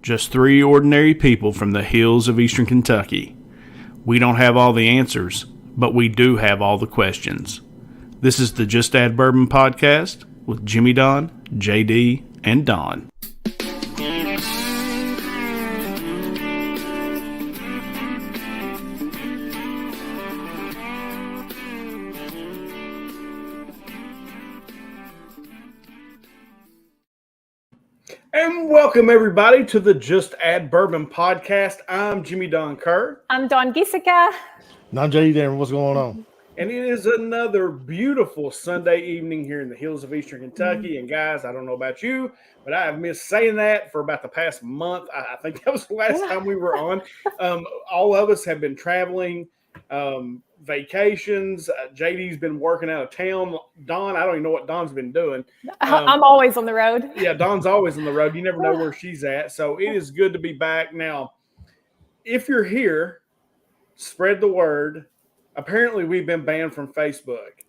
Just three ordinary people from the hills of eastern Kentucky. We don't have all the answers, but we do have all the questions. This is the Just Add Bourbon podcast with Jimmy Don, JD, and Don. And welcome, everybody, to the Just Add Bourbon podcast. I'm Jimmy Don Kerr. I'm Dawn Giesica. And I'm JD Darren. What's going on? And it is another beautiful Sunday evening here in the hills of eastern Kentucky. And guys, I don't know about you, but I have missed saying that for about the past month. I think that was the last time we were on. All of us have been traveling, vacations. JD's been working out of town. Dawn, I don't even know what Dawn's been doing. I'm always on the road. Yeah, Dawn's always on the road. You never know where she's at. So it is good to be back. Now, if you're here, spread the word. Apparently, we've been banned from Facebook.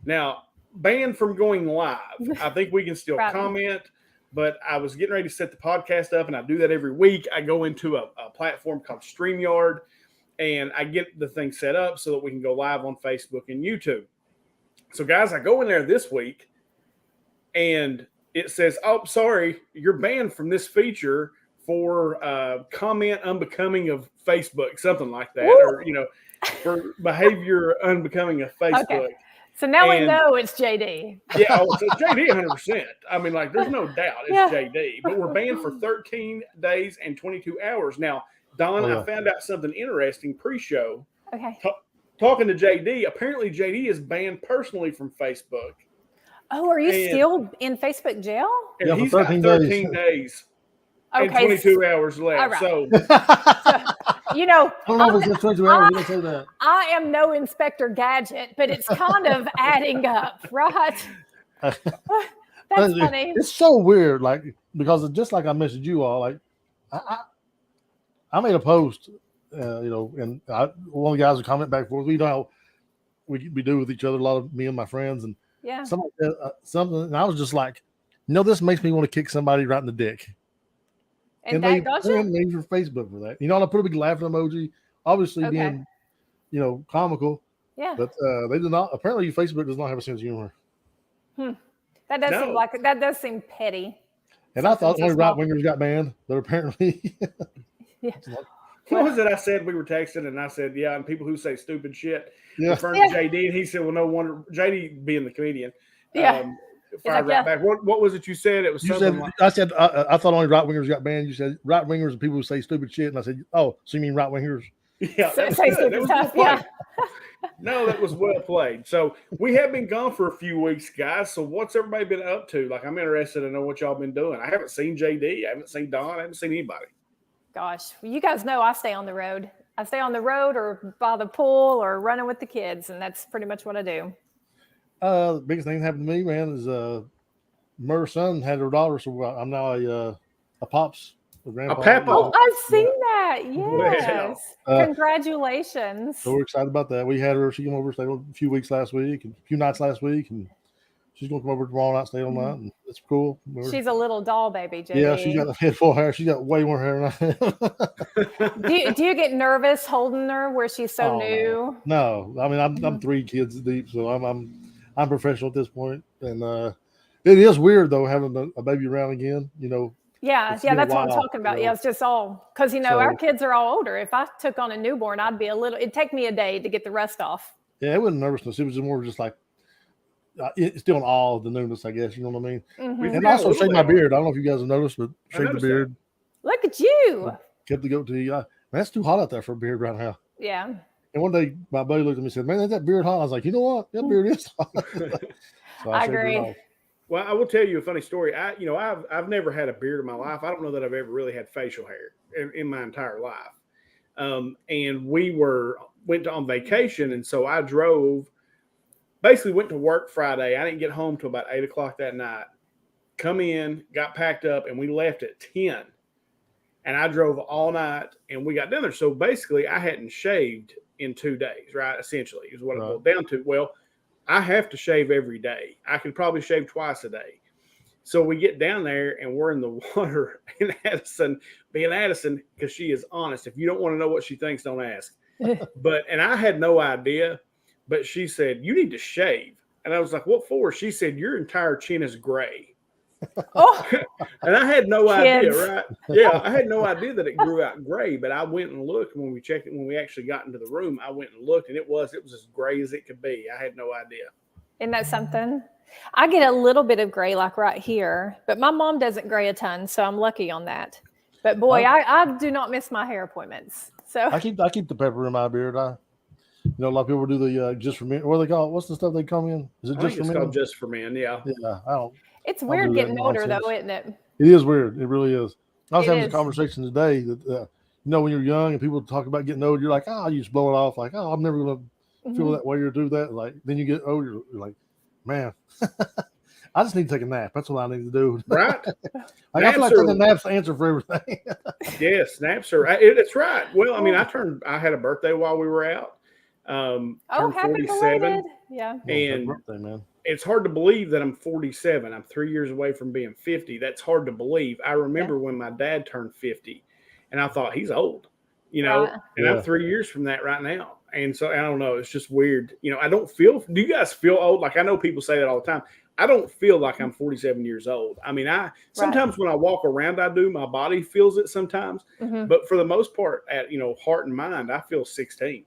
Now, banned from going live. I think we can still comment, but I was getting ready to set the podcast up, and I do that every week. I go into a platform called StreamYard, and I get the thing set up so that we can go live on Facebook and YouTube. So, guys, I go in there this week, and it says, oh, sorry, you're banned from this feature for comment unbecoming of Facebook, something like that, or, for behavior unbecoming of Facebook. Okay. So now we know it's JD. Yeah, so JD 100%. I mean, there's no doubt it's JD. But we're banned for 13 days and 22 hours. Now, Don, I found out something interesting pre-show. Okay. Talking to JD, apparently JD is banned personally from Facebook. Oh, are you still in Facebook jail? And he's got 13 days. Okay. And 22 hours left. Right. So I am no Inspector Gadget, but it's kind of adding up, right? That's funny. It's so weird, because just like I messaged you all, I made a post, and one of the guys would comment back and forth. We know how we do with each other, a lot of me and my friends, and something, and I was just like, this makes me want to kick somebody right in the dick. And they banned me for Facebook for that. I put a big laughing emoji, obviously being, comical. Yeah. But they do not. Apparently, Facebook does not have a sense of humor. That does seem petty. And I thought only right wingers got banned, but apparently. What was it I said? We were texting, and I said, and people who say stupid shit, referring to JD, and he said, well, no wonder, JD being the comedian. Fired right back. What was it you said? It was something I said, I thought only right wingers got banned. You said right wingers are people who say stupid shit. And I said, oh, so you mean right wingers? Yeah. That was No, that was well played. So we have been gone for a few weeks, guys. So what's everybody been up to? I'm interested to know what y'all been doing. I haven't seen JD. I haven't seen Don. I haven't seen anybody. Gosh, well, you guys know I stay on the road. I stay on the road or by the pool or running with the kids. And that's pretty much what I do. The biggest thing that happened to me, man, is Murr's son had her daughter, so I'm now a pops, a grandpa. A papa. Oh, I've seen that. Yes. Congratulations. So we're excited about that. We had her. She came over, stayed a few nights last week, and she's gonna come over tomorrow night, stay all night, and it's cool. She's a little doll baby, JD. Yeah, she's got a head full of hair. She's got way more hair than I have. Do you get nervous holding her where she's so new? No, I mean I'm 3 kids deep, so I'm professional at this point, and it is weird though having a baby around again. Yeah, that's what I'm talking about. Yeah, it's just all because our kids are all older. If I took on a newborn, I'd be it'd take me a day to get the rust off. Yeah, it wasn't nervousness. It was more just it's still in awe of the newness, I guess. You know what I mean? Mm-hmm. And also shaved my beard. I don't know if you guys have noticed, but shaved the beard. Look at you. Kept the goatee. Man, it's too hot out there for a beard right now. Yeah. And one day, my buddy looked at me and said, man, is that beard hot? I was like, you know what? That beard is hot. So I agree. Well, I will tell you a funny story. I've never had a beard in my life. I don't know that I've ever really had facial hair in my entire life. And we went on vacation, and so I basically went to work Friday. I didn't get home till about 8 o'clock that night. Come in, got packed up, and we left at 10. And I drove all night, and we got down there. So basically, I hadn't shaved in 2 days, right? Essentially, is what it boiled down to. Well, I have to shave every day. I can probably shave twice a day. So we get down there and we're in the water, and Addison, being Addison, because she is honest. If you don't want to know what she thinks, don't ask. And I had no idea, but she said, "You need to shave." And I was like, "What for?" She said, "Your entire chin is gray." Oh, and I had no idea, kids. right? Yeah, I had no idea that it grew out gray, but I went and looked when we checked it. When we actually got into the room, I went and looked, and it was as gray as it could be. I had no idea. Isn't that something? I get a little bit of gray, like right here, but my mom doesn't gray a ton, so I'm lucky on that. But boy, I do not miss my hair appointments. So I keep the pepper in my beard. A lot of people do the just for men. What do they call it? What's the stuff they come in? Is it I just think for it's men? called just for men. Yeah. Yeah, I don't. It's weird getting older, though, isn't it? It is weird. It really is. I was having a conversation today that when you're young and people talk about getting old, you're like, oh, you just blow it off, like, oh, I'm never gonna feel that way or do that. Like then you get older, you're like, man, I just need to take a nap. That's what I need to do. Right. I feel like taking naps answer for everything. Yes, naps are. It's right. Well, I mean, I had a birthday while we were out. Happy 47. belated. Yeah. And birthday, man. It's hard to believe that I'm 47. I'm 3 years away from being 50. That's hard to believe. I remember when my dad turned 50, and I thought he's old, and I'm 3 years from that right now. And so I don't know. It's just weird. I don't feel. Do you guys feel old? Like I know people say that all the time. I don't feel like I'm 47 years old. I mean, sometimes when I walk around, I do. My body feels it sometimes, but for the most part, at heart and mind, I feel 16.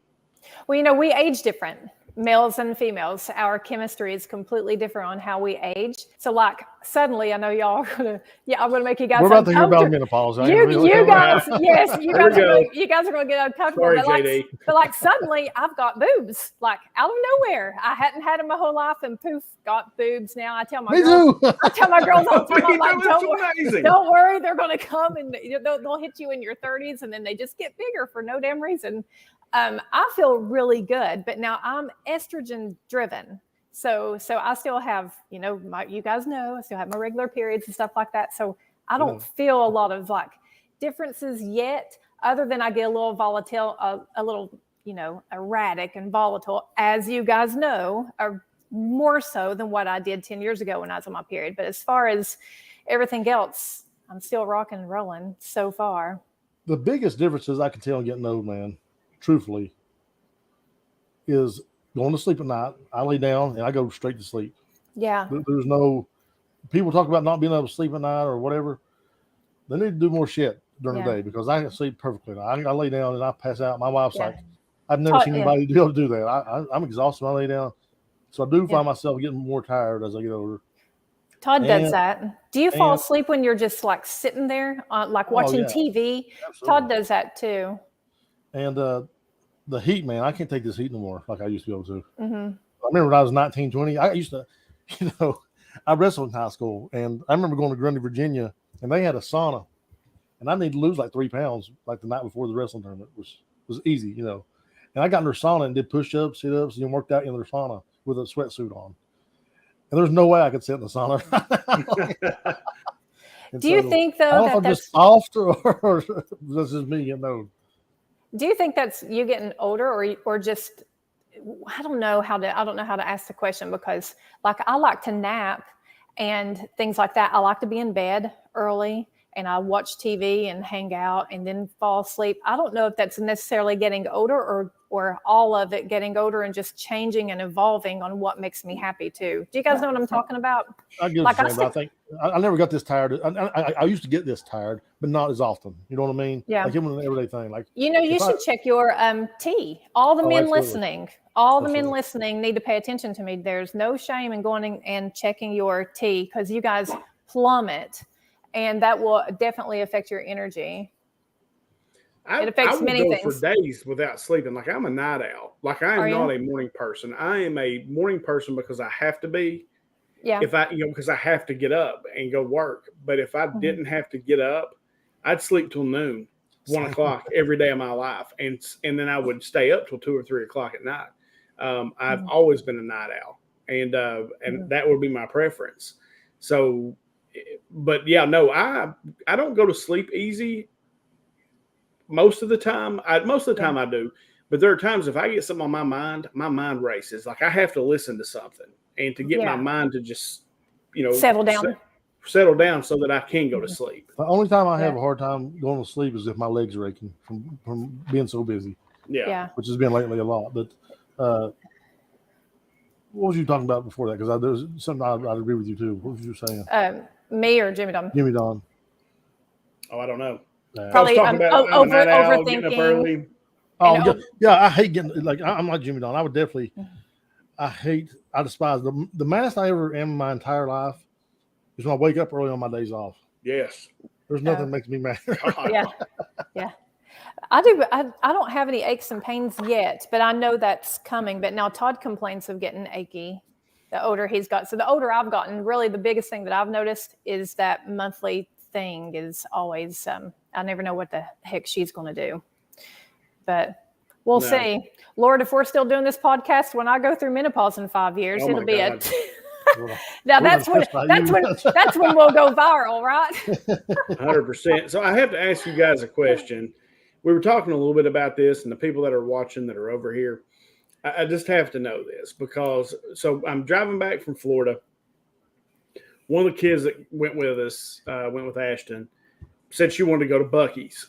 Well, we age different. Males and females, our chemistry is completely different on how we age. So, like, suddenly, I know y'all are gonna, I'm gonna make you guys. We're about to hear about menopause. You guys, yes, you guys are gonna get uncomfortable. Sorry, but like, suddenly, I've got boobs, like out of nowhere. I hadn't had them my whole life, and poof, got boobs. Now I tell my girls all the time, I'm like, don't worry, they're gonna come and they'll hit you in your 30s, and then they just get bigger for no damn reason. I feel really good, but now I'm estrogen driven. So I still have, you guys know, I still have my regular periods and stuff like that. So I don't feel a lot of like differences yet, other than I get a little volatile, a little, erratic and volatile, as you guys know, or more so than what I did 10 years ago when I was on my period. But as far as everything else, I'm still rocking and rolling so far. The biggest differences I can tell getting old, man, truthfully, is going to sleep at night. I lay down and I go straight to sleep. Yeah. There's no people talk about not being able to sleep at night or whatever. They need to do more shit during the day, because I can sleep perfectly. I lay down and I pass out. My wife's like, I've never seen anybody be able to do that. I'm exhausted when I lay down. So I do find myself getting more tired as I get older. Todd does that. Do you fall asleep when you're just like sitting there, like watching TV? Absolutely. Todd does that too. And the heat, man, I can't take this heat no more like I used to be able to. I remember when I was 19, 20, I used to, I wrestled in high school, and I remember going to Grundy, Virginia, and they had a sauna, and I needed to lose like 3 pounds like the night before the wrestling tournament. Was easy, And I got in their sauna and did push-ups, sit-ups, and worked out in their sauna with a sweatsuit on. And there's no way I could sit in the sauna. Do you think, though, that that's just soft, or this is me getting old? Do you think that's you getting older, or just, I don't know how to ask the question, because like I like to nap and things like that. I like to be in bed early and I watch TV and hang out and then fall asleep. I don't know if that's necessarily getting older or all of it getting older and just changing and evolving on what makes me happy too. Do you guys know what I'm talking about? I get the same, but I think I never got this tired. I used to get this tired, but not as often. You know what I mean? Yeah. Like even an everyday thing. Like you should check your tea. All the men listening, men listening need to pay attention to me. There's no shame in going and checking your tea, because you guys plummet, and that will definitely affect your energy. It affects many things. For days without sleeping. Like I'm a night owl. Like I am not a morning person. I am a morning person because I have to be. Yeah. If I, because I have to get up and go work. But if I didn't have to get up, I'd sleep till noon, 1 o'clock every day of my life, and then I would stay up till 2 or 3 o'clock at night. I've always been a night owl, and that would be my preference. So, but yeah, no, I don't go to sleep easy. Most of the time I do, but there are times if I get something on my mind races. Like I have to listen to something, and to get my mind to just, settle down. settle down so that I can go to sleep. The only time I have a hard time going to sleep is if my legs are aching from being so busy. Yeah. Which has been lately a lot. But what was you talking about before that? Because there's something I'd agree with you too. What was you saying? Me or Jimmy Don? Jimmy Don. Oh, I don't know. Probably overthinking. Oh, yeah. I hate getting I'm like Jimmy Don. I would definitely. I despise the maddest I ever am in my entire life is when I wake up early on my days off. Yes. There's nothing that makes me mad. Yeah. I do. I don't have any aches and pains yet, but I know that's coming. But now Todd complains of getting achy the older he's got. So the older I've gotten, really the biggest thing that I've noticed is that monthly thing is always, I never know what the heck she's going to do. But we'll see. Lord, if we're still doing this podcast, when I go through menopause in 5 years, it'll be a... Now that's when we'll go viral, right? 100%. So I have to ask you guys a question. We were talking a little bit about this, and the people that are watching that are over here, I just have to know this because I'm driving back from Florida. One of the kids that went with us, went with Ashton, said she wanted to go to Buc-ee's.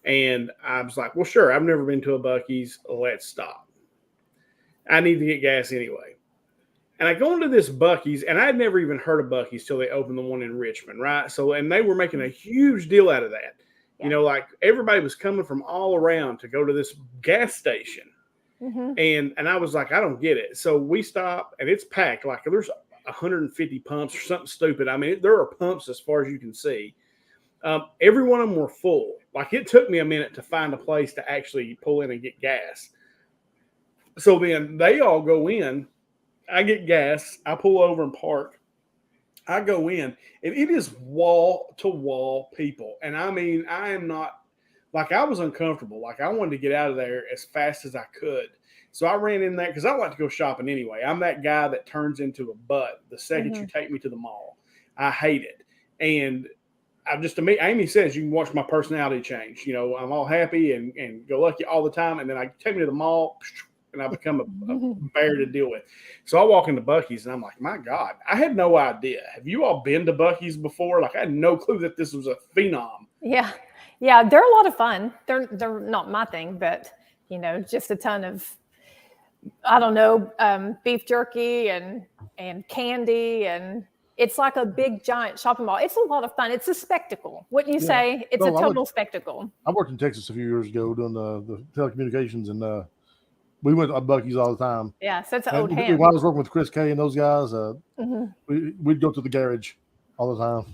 And I was like, well, sure. I've never been to a Buc-ee's. Let's stop. I need to get gas anyway. And I go into this Buc-ee's, and I had never even heard of Buc-ee's till they opened the one in Richmond, right? So, and they were making a huge deal out of that. Yeah. You know, like everybody was coming from all around to go to this gas station. Mm-hmm. And I was like, I don't get it. So we stop, and it's packed. Like there's 150 pumps or something stupid. I mean, there are pumps as far as you can see. Every one of them were full. Like it took me a minute to find a place to actually pull in and get gas. So then they all go in. I get gas. I pull over and park. I go in, and it is wall to wall people. And I mean, I am not like I was uncomfortable. Like I wanted to get out of there as fast as I could. So I ran in there because I like to go shopping anyway. I'm that guy that turns into a butt the second you take me to the mall. I hate it. And Amy says you can watch my personality change. You know, I'm all happy and go lucky all the time. And then I take me to the mall and I become a bear to deal with. So I walk into Buc-ee's and I'm like, my God, I had no idea. Have you all been to Buc-ee's before? Like I had no clue that this was a phenom. Yeah. Yeah. They're a lot of fun. They're not my thing, but you know, just a ton of, I don't know, beef jerky and candy, and it's like a big giant shopping mall. It's a lot of fun. It's a spectacle. Wouldn't you say? It's a total spectacle. I worked in Texas a few years ago doing the telecommunications, and we went to Buc-ee's all the time. Yeah, so it's an old hand. When I was working with Chris Kay and those guys, we'd go to the garage all the time.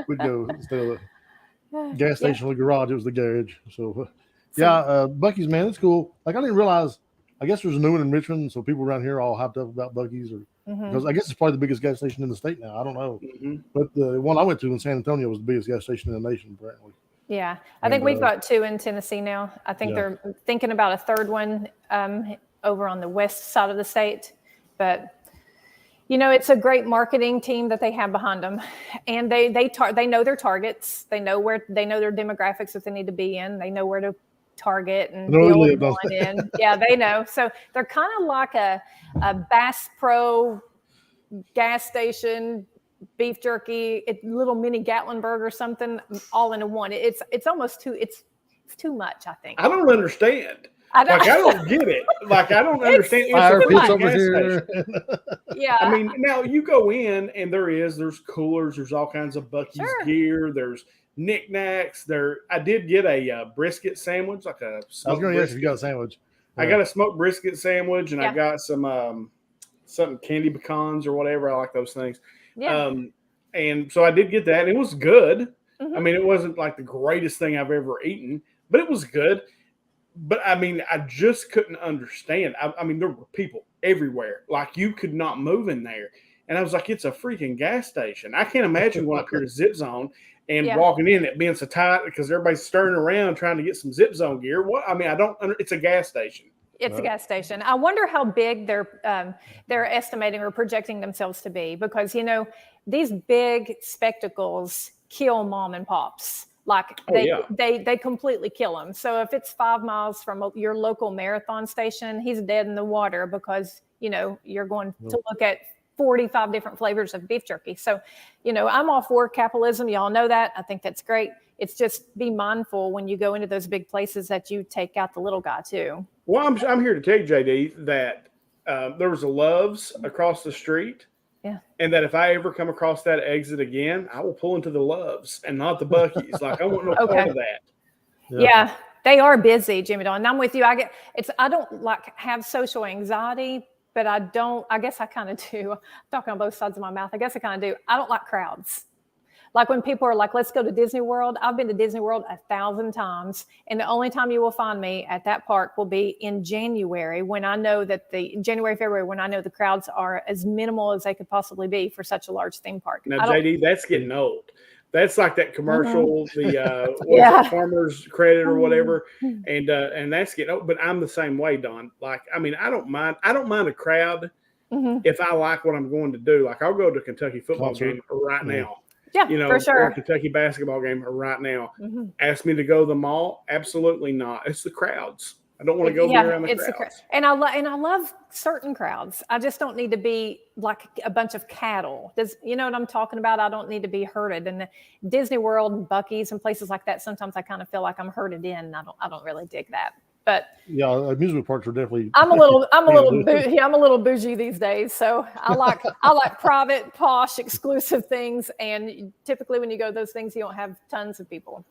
We'd go instead of the gas station or the garage. It was the garage. So Buc-ee's, man, it's cool. Like I didn't realize. I guess there's a new one in Richmond, so people around here are all hyped up about Buc-ee's, because I guess it's probably the biggest gas station in the state now. I don't know, but the one I went to in San Antonio was the biggest gas station in the nation, apparently. Yeah, I think we've got 2 in Tennessee now. I think they're thinking about a third one over on the west side of the state. But you know, it's a great marketing team that they have behind them, and they know their targets. They know their demographics that they need to be in. They know where to target and build one in. Yeah, they know. So they're kind of like a Bass Pro gas station, beef jerky, little mini Gatlinburg or something, all into one. It's almost it's too much, I think. I don't understand. I don't get it. Like I don't understand. It's over here. Yeah. I mean, now you go in and there's coolers, there's all kinds of Buc-ee's gear, there's knickknacks. I did get a brisket sandwich, like a. I was going to ask if you got a sandwich. I got a smoked brisket sandwich, and I got some candy pecans or whatever. I like those things. Yeah. And so I did get that, and it was good. I mean, it wasn't like the greatest thing I've ever eaten, but it was good. But I mean, I just couldn't understand. I mean, there were people everywhere. Like you could not move in there. And I was like, it's a freaking gas station. I can't imagine going up here to Zip Zone and walking in, it being so tight because everybody's stirring around trying to get some Zip Zone gear. What? I mean, it's a gas station. It's a gas station. I wonder how big they're estimating or projecting themselves to be, because, you know, these big spectacles kill mom and pops. Like they completely kill them. So if it's 5 miles from your local marathon station, he's dead in the water because, you know, you're going to look at 45 different flavors of beef jerky. So, I'm all for capitalism. Y'all know that. I think that's great. It's just be mindful when you go into those big places that you take out the little guy too. Well, I'm here to tell you, JD, that there was a Love's across the street. Yeah. And that if I ever come across that exit again, I will pull into the Love's and not the Buc-ee's. Like, I want no part of that. Yeah, they are busy, Jimmy Don. And I'm with you. I don't like have social anxiety, but I guess I kind of do. I'm talking on both sides of my mouth. I guess I kind of do. I don't like crowds. Like when people are like, let's go to Disney World. I've been to Disney World 1,000 times. And the only time you will find me at that park will be in January when I know that February, when I know the crowds are as minimal as they could possibly be for such a large theme park. Now, JD, that's getting old. That's like that commercial, the Farmers Credit or whatever. And that's getting old. But I'm the same way, Don. Like, I mean, I don't mind a crowd if I like what I'm going to do. Like, I'll go to a Kentucky football game right now. Yeah, for sure. Or a Kentucky basketball game right now. Ask me to go to the mall? Absolutely not. It's the crowds. I don't want to go be around the crowds. And I love certain crowds. I just don't need to be like a bunch of cattle. You know what I'm talking about? I don't need to be herded. And Disney World and Buc-ee's and places like that, sometimes I kind of feel like I'm herded in. And I don't really dig that. But yeah, amusement parks are definitely. I'm a little bougie these days, so I like private, posh, exclusive things. And typically, when you go to those things, you don't have tons of people.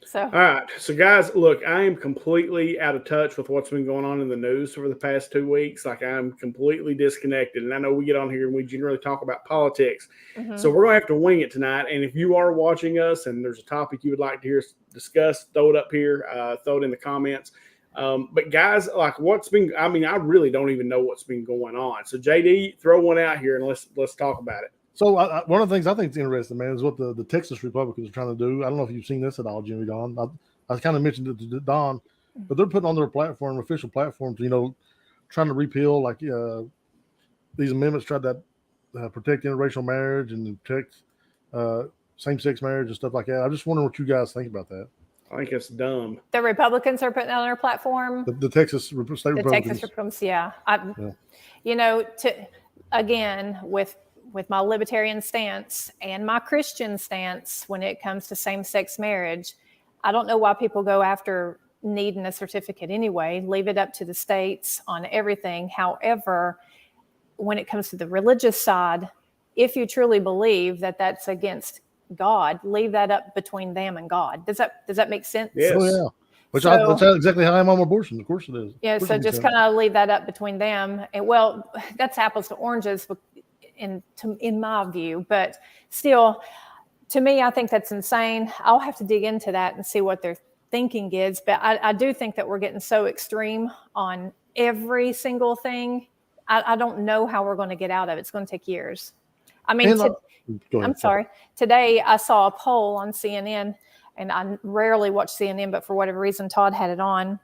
So all right, so guys, look, I am completely out of touch with what's been going on in the news for the past 2 weeks. Like, I'm completely disconnected, and I know we get on here and we generally talk about politics. So we're gonna have to wing it tonight. And if you are watching us and there's a topic you would like to hear us discuss, throw it up here, throw it in the comments. But guys, like I really don't even know what's been going on. So JD, throw one out here and let's talk about it. So one of the things I think is interesting, man, is what the Texas Republicans are trying to do. I don't know if you've seen this at all, Jimmy Don. I kind of mentioned it to Don, but they're putting on their platform, official platforms, trying to repeal like these amendments, try to protect interracial marriage and protect same-sex marriage and stuff like that. I just wonder what you guys think about that. I think it's dumb. The Republicans are putting on their platform. The Texas State Republicans. The Texas Republicans, yeah. Again, with my libertarian stance and my Christian stance when it comes to same-sex marriage, I don't know why people go after needing a certificate anyway. Leave it up to the states on everything. However, when it comes to the religious side, if you truly believe that that's against God, leave that up between them and God. Does that make sense? Yes. Oh, yeah. That's exactly how I am on abortion. Of course it is. Yeah. So just kind of leave that up between them. And well, that's apples to oranges in my view, but still, to me, I think that's insane. I'll have to dig into that and see what their thinking is. But I do think that we're getting so extreme on every single thing. I don't know how we're going to get out of it. It's going to take years. I mean, today I saw a poll on CNN, and I rarely watch CNN, but for whatever reason, Todd had it on.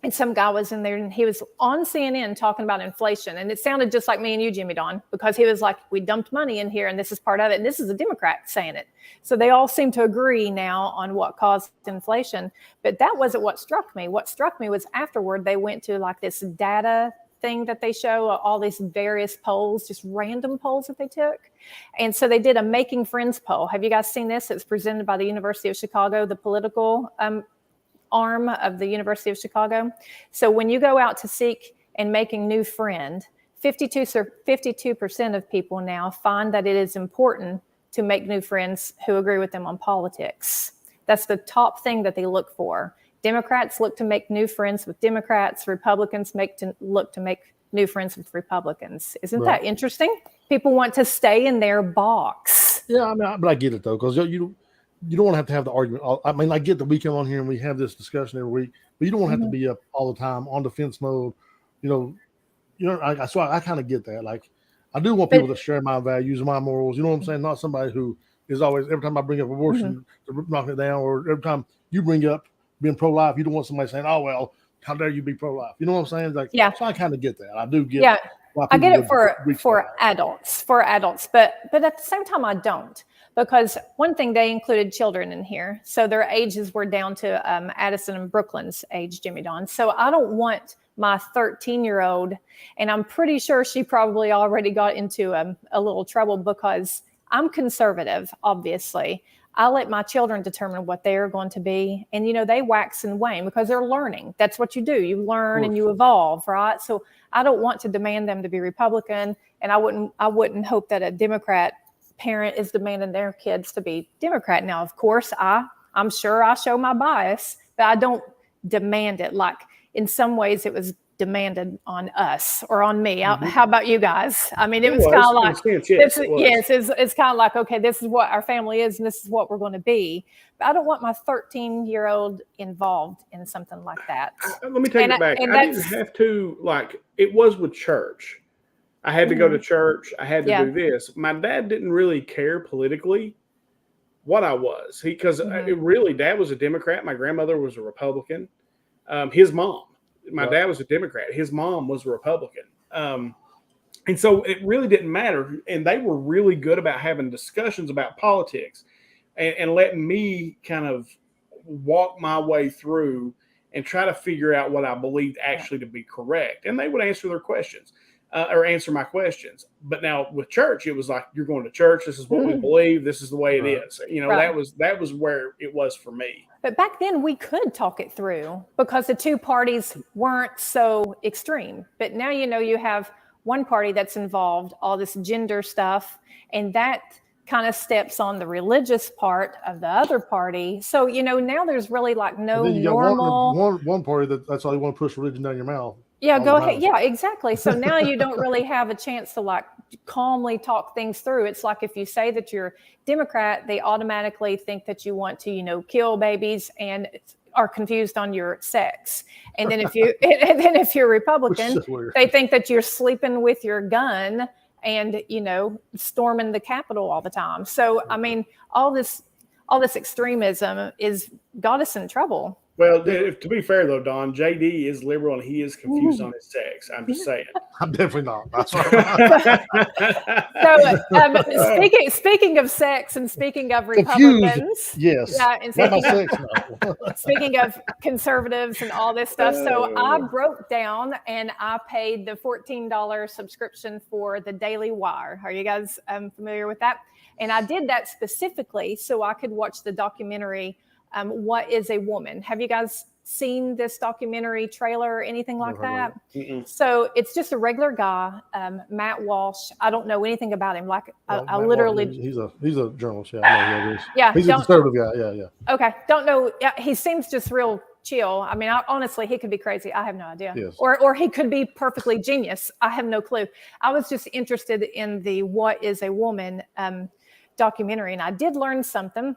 And some guy was in there, and he was on CNN talking about inflation. And it sounded just like me and you, Jimmy Don, because he was like, we dumped money in here, and this is part of it. And this is a Democrat saying it. So they all seem to agree now on what caused inflation. But that wasn't what struck me. What struck me was afterward, they went to like this data thing that they show, all these various polls, just random polls that they took. And so they did a Making Friends poll. Have you guys seen this? It's presented by the University of Chicago, the political arm of the University of Chicago. So when you go out to seek and make a new friend, 52% of people now find that it is important to make new friends who agree with them on politics. That's the top thing that they look for. Democrats look to make new friends with Democrats. Republicans look to make new friends with Republicans. Isn't that interesting? People want to stay in their box. Yeah, I mean, but I get it though, because you don't want to have the argument. I mean, I get that we come on here and we have this discussion every week, but you don't want to have to be up all the time on defense mode. So I kind of get that. Like, I do want people to share my values and my morals. You know what I'm saying? Not somebody who is always, every time I bring up abortion, to knock it down, or every time you bring up being pro-life, you don't want somebody saying, "Oh well, how dare you be pro-life?" You know what I'm saying? Like, so I kind of get that. I do get. Yeah, I get it for adults, but at the same time, I don't. because one thing, they included children in here. So their ages were down to Addison and Brooklyn's age, Jimmy Dawn. So I don't want my 13-year-old, and I'm pretty sure she probably already got into a little trouble, because I'm conservative, obviously. I let my children determine what they are going to be. And, they wax and wane because they're learning. That's what you do. You learn and you evolve, right? So I don't want to demand them to be Republican. And I wouldn't hope that a Democrat parent is demanding their kids to be Democrat. Now, of course, I'm sure I show my bias, but I don't demand it. Like, in some ways it was demanded on us or on me. How about you guys? I mean, it was kind of like, it's kind of like, okay, this is what our family is and this is what we're going to be. But I don't want my 13-year-old involved in something like that. Let me take it back. I didn't have to, it was with church. I had to go to church. I had to do this. My dad didn't really care politically what I was. Because really, Dad was a Democrat. My grandmother was a Republican. His mom. My dad was a Democrat. His mom was a Republican. And so it really didn't matter. And they were really good about having discussions about politics and letting me kind of walk my way through and try to figure out what I believed actually to be correct. And they would answer their questions or answer my questions. But now with church, it was like, you're going to church. This is what we believe. This is the way it is. That was where it was for me. But back then we could talk it through because the two parties weren't so extreme. But now, you have one party that's involved, all this gender stuff, and that kind of steps on the religious part of the other party. So, now there's really like no normal. One party that's all they want to push religion down your mouth. Yeah, go ahead. Yeah, exactly. So now you don't really have a chance to calmly talk things through. It's like if you say that you're Democrat, they automatically think that you want to, kill babies and are confused on your sex. And then if you're Republican, they think that you're sleeping with your gun and, storming the Capitol all the time. So, I mean, all this extremism got us in trouble. Well, to be fair, though, Don, JD is liberal and he is confused on his sex. I'm just saying. I'm definitely not. That's right. So, speaking of sex and speaking of Republicans. Yes. And speaking of conservatives and all this stuff. So I broke down and I paid the $14 subscription for the Daily Wire. Are you guys familiar with that? And I did that specifically so I could watch the documentary What is a Woman? Have you guys seen this documentary trailer or anything like that? So it's just a regular guy, Matt Walsh. I don't know anything about him. I literally. He's a journalist. Yeah, I know who it is. Yeah, he's a conservative guy. Yeah. Okay, don't know. Yeah, he seems just real chill. I mean, honestly, he could be crazy. I have no idea. Yes. Or he could be perfectly genius. I have no clue. I was just interested in the What is a Woman documentary, and I did learn something.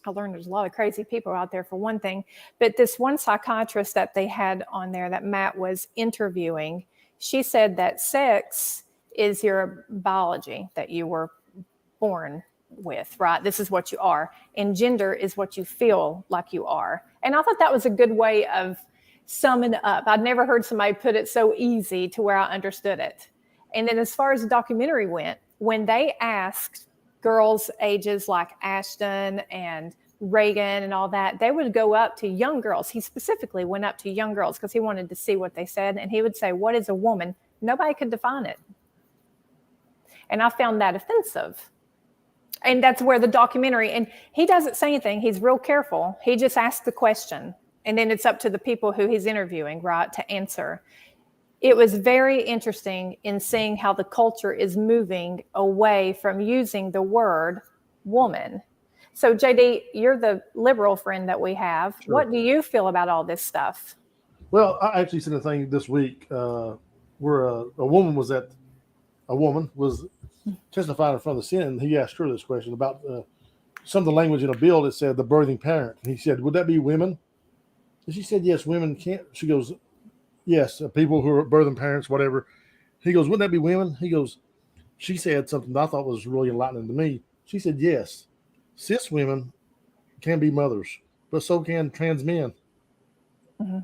I learned there's a lot of crazy people out there, for one thing. But this one psychiatrist that they had on there that Matt was interviewing, she said that sex is your biology that you were born with, right? This is what you are. And gender is what you feel like you are. And I thought that was a good way of summing up. I'd never heard somebody put it so easy to where I understood it. And then as far as the documentary went, when they asked girls ages like Ashton and Reagan and all that, they would go up to young girls. He specifically went up to young girls because he wanted to see what they said. And he would say, what is a woman? Nobody could define it. And I found that offensive. And that's where the documentary, and he doesn't say anything. He's real careful. He just asks the question. And then it's up to the people who he's interviewing, right, to answer. It was very interesting in seeing how the culture is moving away from using the word woman. So, JD, you're the liberal friend that we have. Sure. What do you feel about all this stuff? Well, I actually seen a thing this week where a woman was testifying in front of the Senate, and he asked her this question about some of the language in a bill that said the birthing parent. And he said, would that be women? And she said, yes, women can't. She goes, yes, people who are birthing parents, whatever. He goes, wouldn't that be women? He goes, she said something that I thought was really enlightening to me. She said, yes, cis women can be mothers, but so can trans men. Mm-hmm.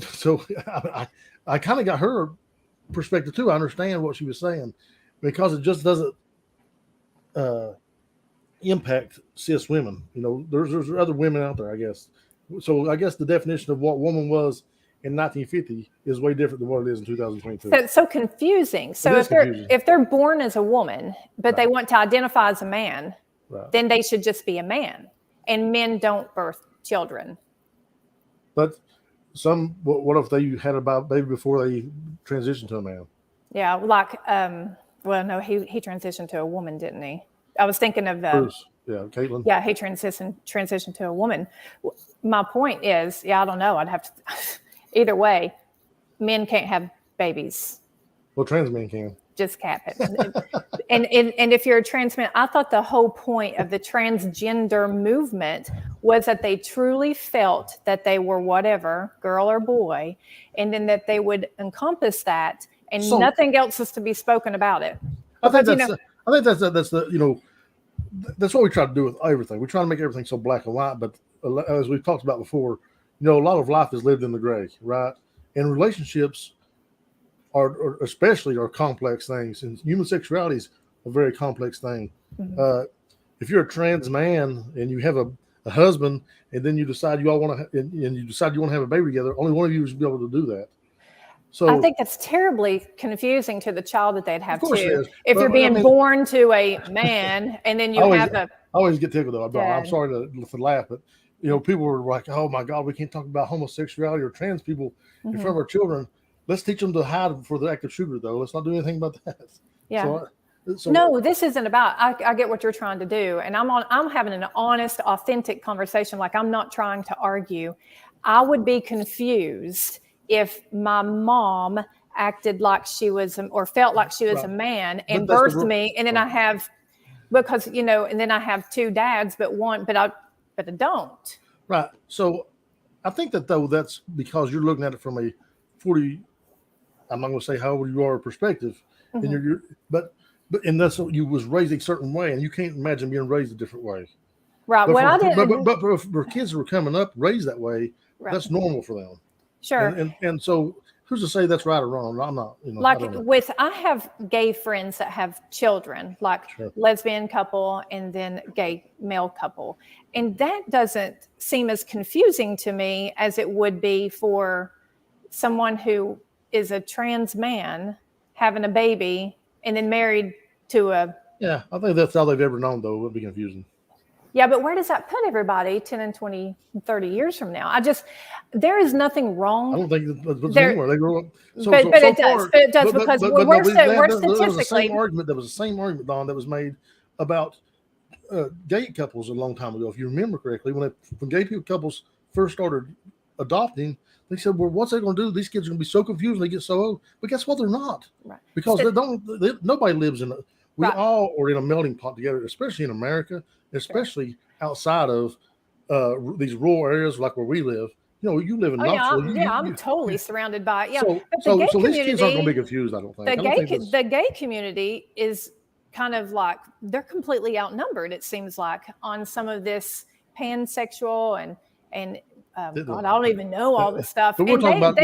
So I kind of got her perspective too. I understand what she was saying because it just doesn't, impact cis women. You know, there's other women out there, I guess. So I guess the definition of what woman was in 1950 is way different than what it is in 2022. So it's so confusing. So if they're born as a woman, but they want to identify as a man, then they should just be a man. And men don't birth children. But what if they had a baby before they transitioned to a man? Yeah, like no, he transitioned to a woman, didn't he? I was thinking of Bruce. Yeah, Caitlin. Yeah, he transitioned to a woman. My point is, I don't know. I'd have to. Either way, men can't have babies. Well, trans men can. Just cap it. and if you're a trans man, I thought the whole point of the transgender movement was that they truly felt that they were whatever, girl or boy, and then that they would encompass that, and nothing else is to be spoken about it. I think that's that's what we try to do with everything. We try to make everything so black and white, but as we've talked about before, a lot of life is lived in the gray, right? And relationships are especially complex things, and human sexuality is a very complex thing. Mm-hmm. If you're a trans man and you have a husband, and then you decide you want to have a baby together, only one of you should be able to do that. So I think that's terribly confusing to the child that they'd have too. If you're being born to a man and then you I always get tickled though. I'm sorry to laugh, but people were like, "Oh my God, we can't talk about homosexuality or trans people in front of our children. Let's teach them to hide for the active shooter, though. Let's not do anything about that." Yeah. No, this isn't about. I get what you're trying to do, and I'm having an honest, authentic conversation. Like, I'm not trying to argue. I would be confused if my mom acted like she was or felt like she was a man and birthed me, and then I have and then I have two dads, but I don't. Right. So I think that though that's because you're looking at it from a 40. I'm not going to say how old you are perspective, and and that's you was raised a certain way, and you can't imagine being raised a different way. Right. But for kids who are coming up raised that way, that's normal for them. Sure. And so who's to say that's right or wrong? I'm not, I have gay friends that have children, like lesbian couple and then gay male couple. And that doesn't seem as confusing to me as it would be for someone who is a trans man having a baby and then married to a... Yeah, I think that's all they've ever known, though. It would be confusing. Yeah, but where does that put everybody 10 and 20, 30 years from now? There is nothing wrong. I don't think that's anywhere. They grow up. It does because we're statistically. There was the same argument. There was the same argument, Don, that was made about gay couples a long time ago. If you remember correctly, when gay couples first started adopting, they said, well, what's they going to do? These kids are going to be so confused when they get so old. But guess what? They're not. Right. Because nobody lives in we all are in a melting pot together, especially in America, especially outside of these rural areas like where we live. You live in Knoxville. I'm totally surrounded by it. Yeah. So these kids aren't going to be confused, I don't think. The gay community is kind of like, they're completely outnumbered, it seems like, on some of this pansexual and God, I don't even know all this stuff. But we're talking about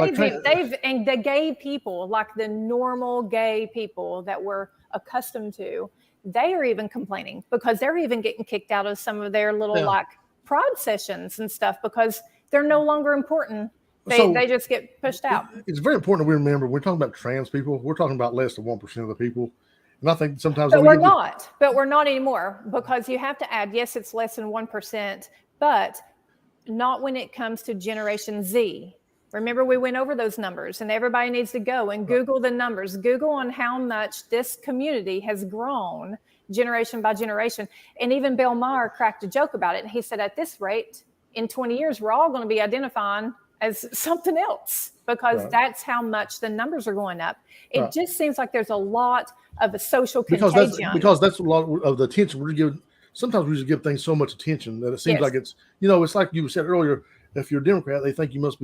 and the gay people, like the normal gay people that we're accustomed to, they are even complaining because they're even getting kicked out of some of their little like pride sessions and stuff because they're no longer important. They just get pushed out. It's very important that we remember when we're talking about trans people, we're talking about less than 1% of the people. And I think sometimes we're not anymore because you have to add, yes, it's less than 1%, but not when it comes to Generation Z. Remember, we went over those numbers, and everybody needs to go and Google the numbers. Google on how much this community has grown generation by generation. And even Bill Maher cracked a joke about it. And he said, at this rate, in 20 years, we're all going to be identifying as something else because that's how much the numbers are going up. It just seems like there's a lot of a social contagion. Because that's a lot of the attention we're giving. Sometimes we just give things so much attention that it seems like it's, it's like you said earlier, if you're a Democrat, they think you must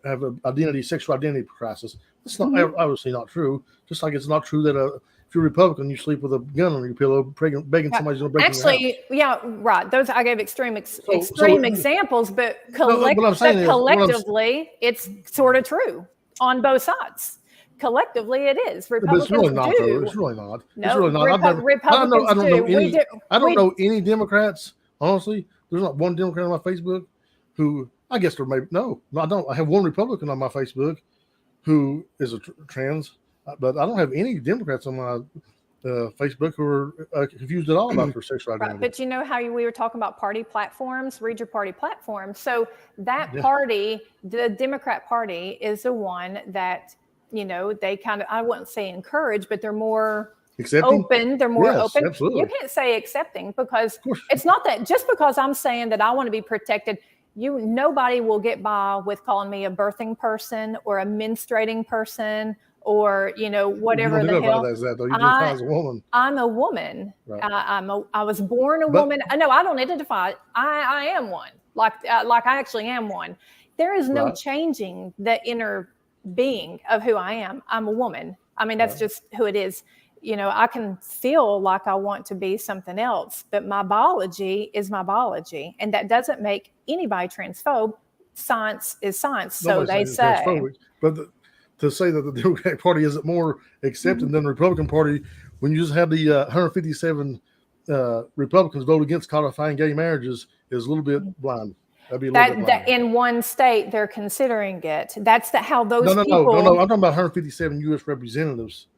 have an sexual identity crisis. It's not obviously not true. Just like it's not true that if you're Republican, you sleep with a gun on your pillow, begging somebody's going to break your house. Yeah, right. Those I gave extreme examples, but collectively, it's sort of true on both sides. collectively it is. Republicans it's really not, do. It's really not. No, it's really not. Republicans I don't know any Democrats. Honestly, there's not one Democrat on my Facebook who, I guess there may no, I don't. I have one Republican on my Facebook who is a trans, but I don't have any Democrats on my Facebook who are confused at all about their sexual identity. Right, but you know how we were talking about party platforms? Read your party platform. So that party, the Democrat Party, is the one that, they kind of, I wouldn't say encourage, but they're more accepting? Open. They're more open. Absolutely. You can't say accepting because it's not that just because I'm saying that I want to be protected. Nobody will get by with calling me a birthing person or a menstruating person or whatever the hell. As a woman. I'm a woman. Right. I was born a woman. No, I don't identify. I am one. Like I actually am one. There is no changing the inner being of who I am. I'm a woman. I mean, that's just who it is. I can feel like I want to be something else, but my biology is my biology, and that doesn't make anybody transphobe. Science is science, so they say. But to say that the Democratic Party isn't more accepting than the Republican Party, when you just have the 157 Republicans vote against codifying gay marriages, is a little bit blind. That'd be a little bit blind. In one state, they're considering it. That's how those people. No. I'm talking about 157 U.S. representatives.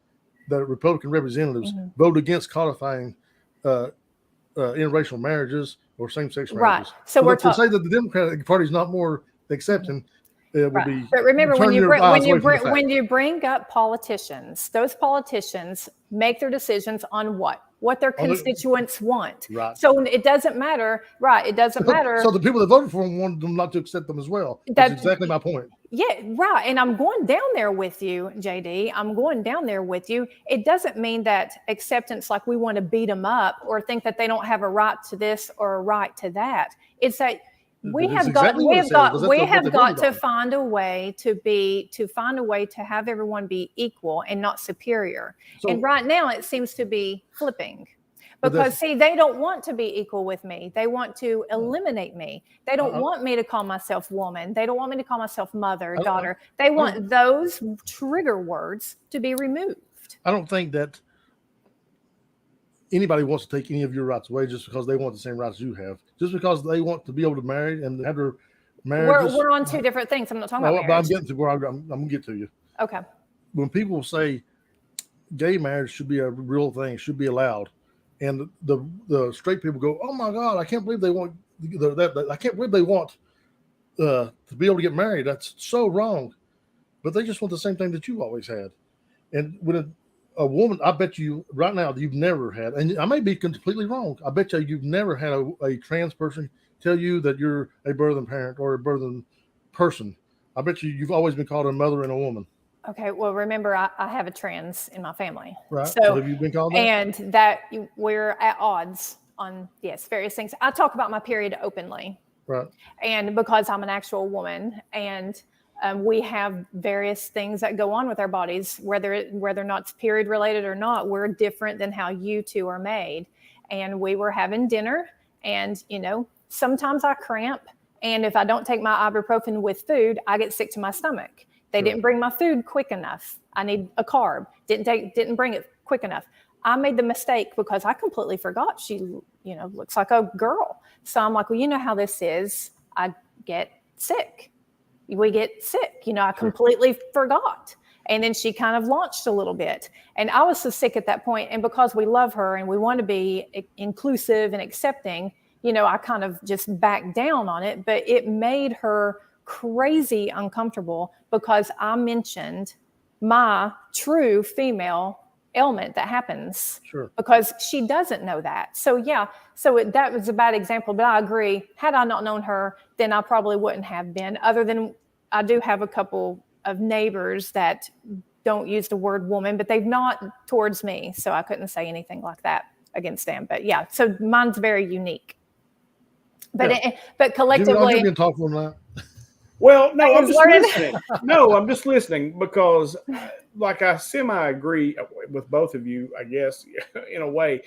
The Republican representatives vote against codifying interracial marriages or same-sex marriages. Right. So we're to say that the Democratic Party is not more accepting would be. But remember, when you bring up politicians, those politicians make their decisions on what their constituents want. Right. So it doesn't matter. Right. It doesn't matter. So the people that voted for them wanted them not to accept them as well. That's exactly my point. Yeah, right. And I'm going down there with you, JD. I'm going down there with you. It doesn't mean that acceptance, like we want to beat them up or think that they don't have a right to this or a right to that. It's that we have got to find a way to have everyone be equal and not superior. And right now it seems to be flipping. Because they don't want to be equal with me. They want to eliminate me. They don't want me to call myself woman. They don't want me to call myself mother, daughter. They want those trigger words to be removed. I don't think that anybody wants to take any of your rights away just because they want the same rights you have. Just because they want to be able to marry and have their marriage. We're on two different things. I'm not talking about marriage. But I'm getting to where I'm going to get to you. Okay. When people say gay marriage should be a real thing, should be allowed, and the straight people go, "Oh my God, I can't believe they want that. I can't believe they want to be able to get married. That's so wrong." But they just want the same thing that you've always had. And when a woman, I bet you right now you've never had, and I may be completely wrong. I bet you've never had a trans person tell you that you're a birthing parent or a birthing person. I bet you've always been called a mother and a woman. Okay, well, remember, I have a trans in my family. Right. So have you been called that? And that we're at odds on, various things. I talk about my period openly. Right. And because I'm an actual woman, and we have various things that go on with our bodies, whether or not it's period related or not, we're different than how you two are made. And we were having dinner, and, sometimes I cramp. And if I don't take my ibuprofen with food, I get sick to my stomach. They didn't bring my food quick enough. I need a carb. Didn't bring it quick enough. I made the mistake because I completely forgot she, looks like a girl. So I'm like, well, you know how this is. I get sick. We get sick. I completely forgot. And then she kind of launched a little bit. And I was so sick at that point. And because we love her and we want to be inclusive and accepting, I kind of just backed down on it. But it made her crazy uncomfortable because I mentioned my true female ailment that happens. Sure. Because she doesn't know that. So that was a bad example, but I agree. Had I not known her, then I probably wouldn't have been, other than I do have a couple of neighbors that don't use the word woman, but they've not towards me. So I couldn't say anything like that against them. But so mine's very unique. But but collectively, you can talk from that. Well, no, I'm just listening. No, I'm just listening because, like, I semi-agree with both of you, I guess, in a way.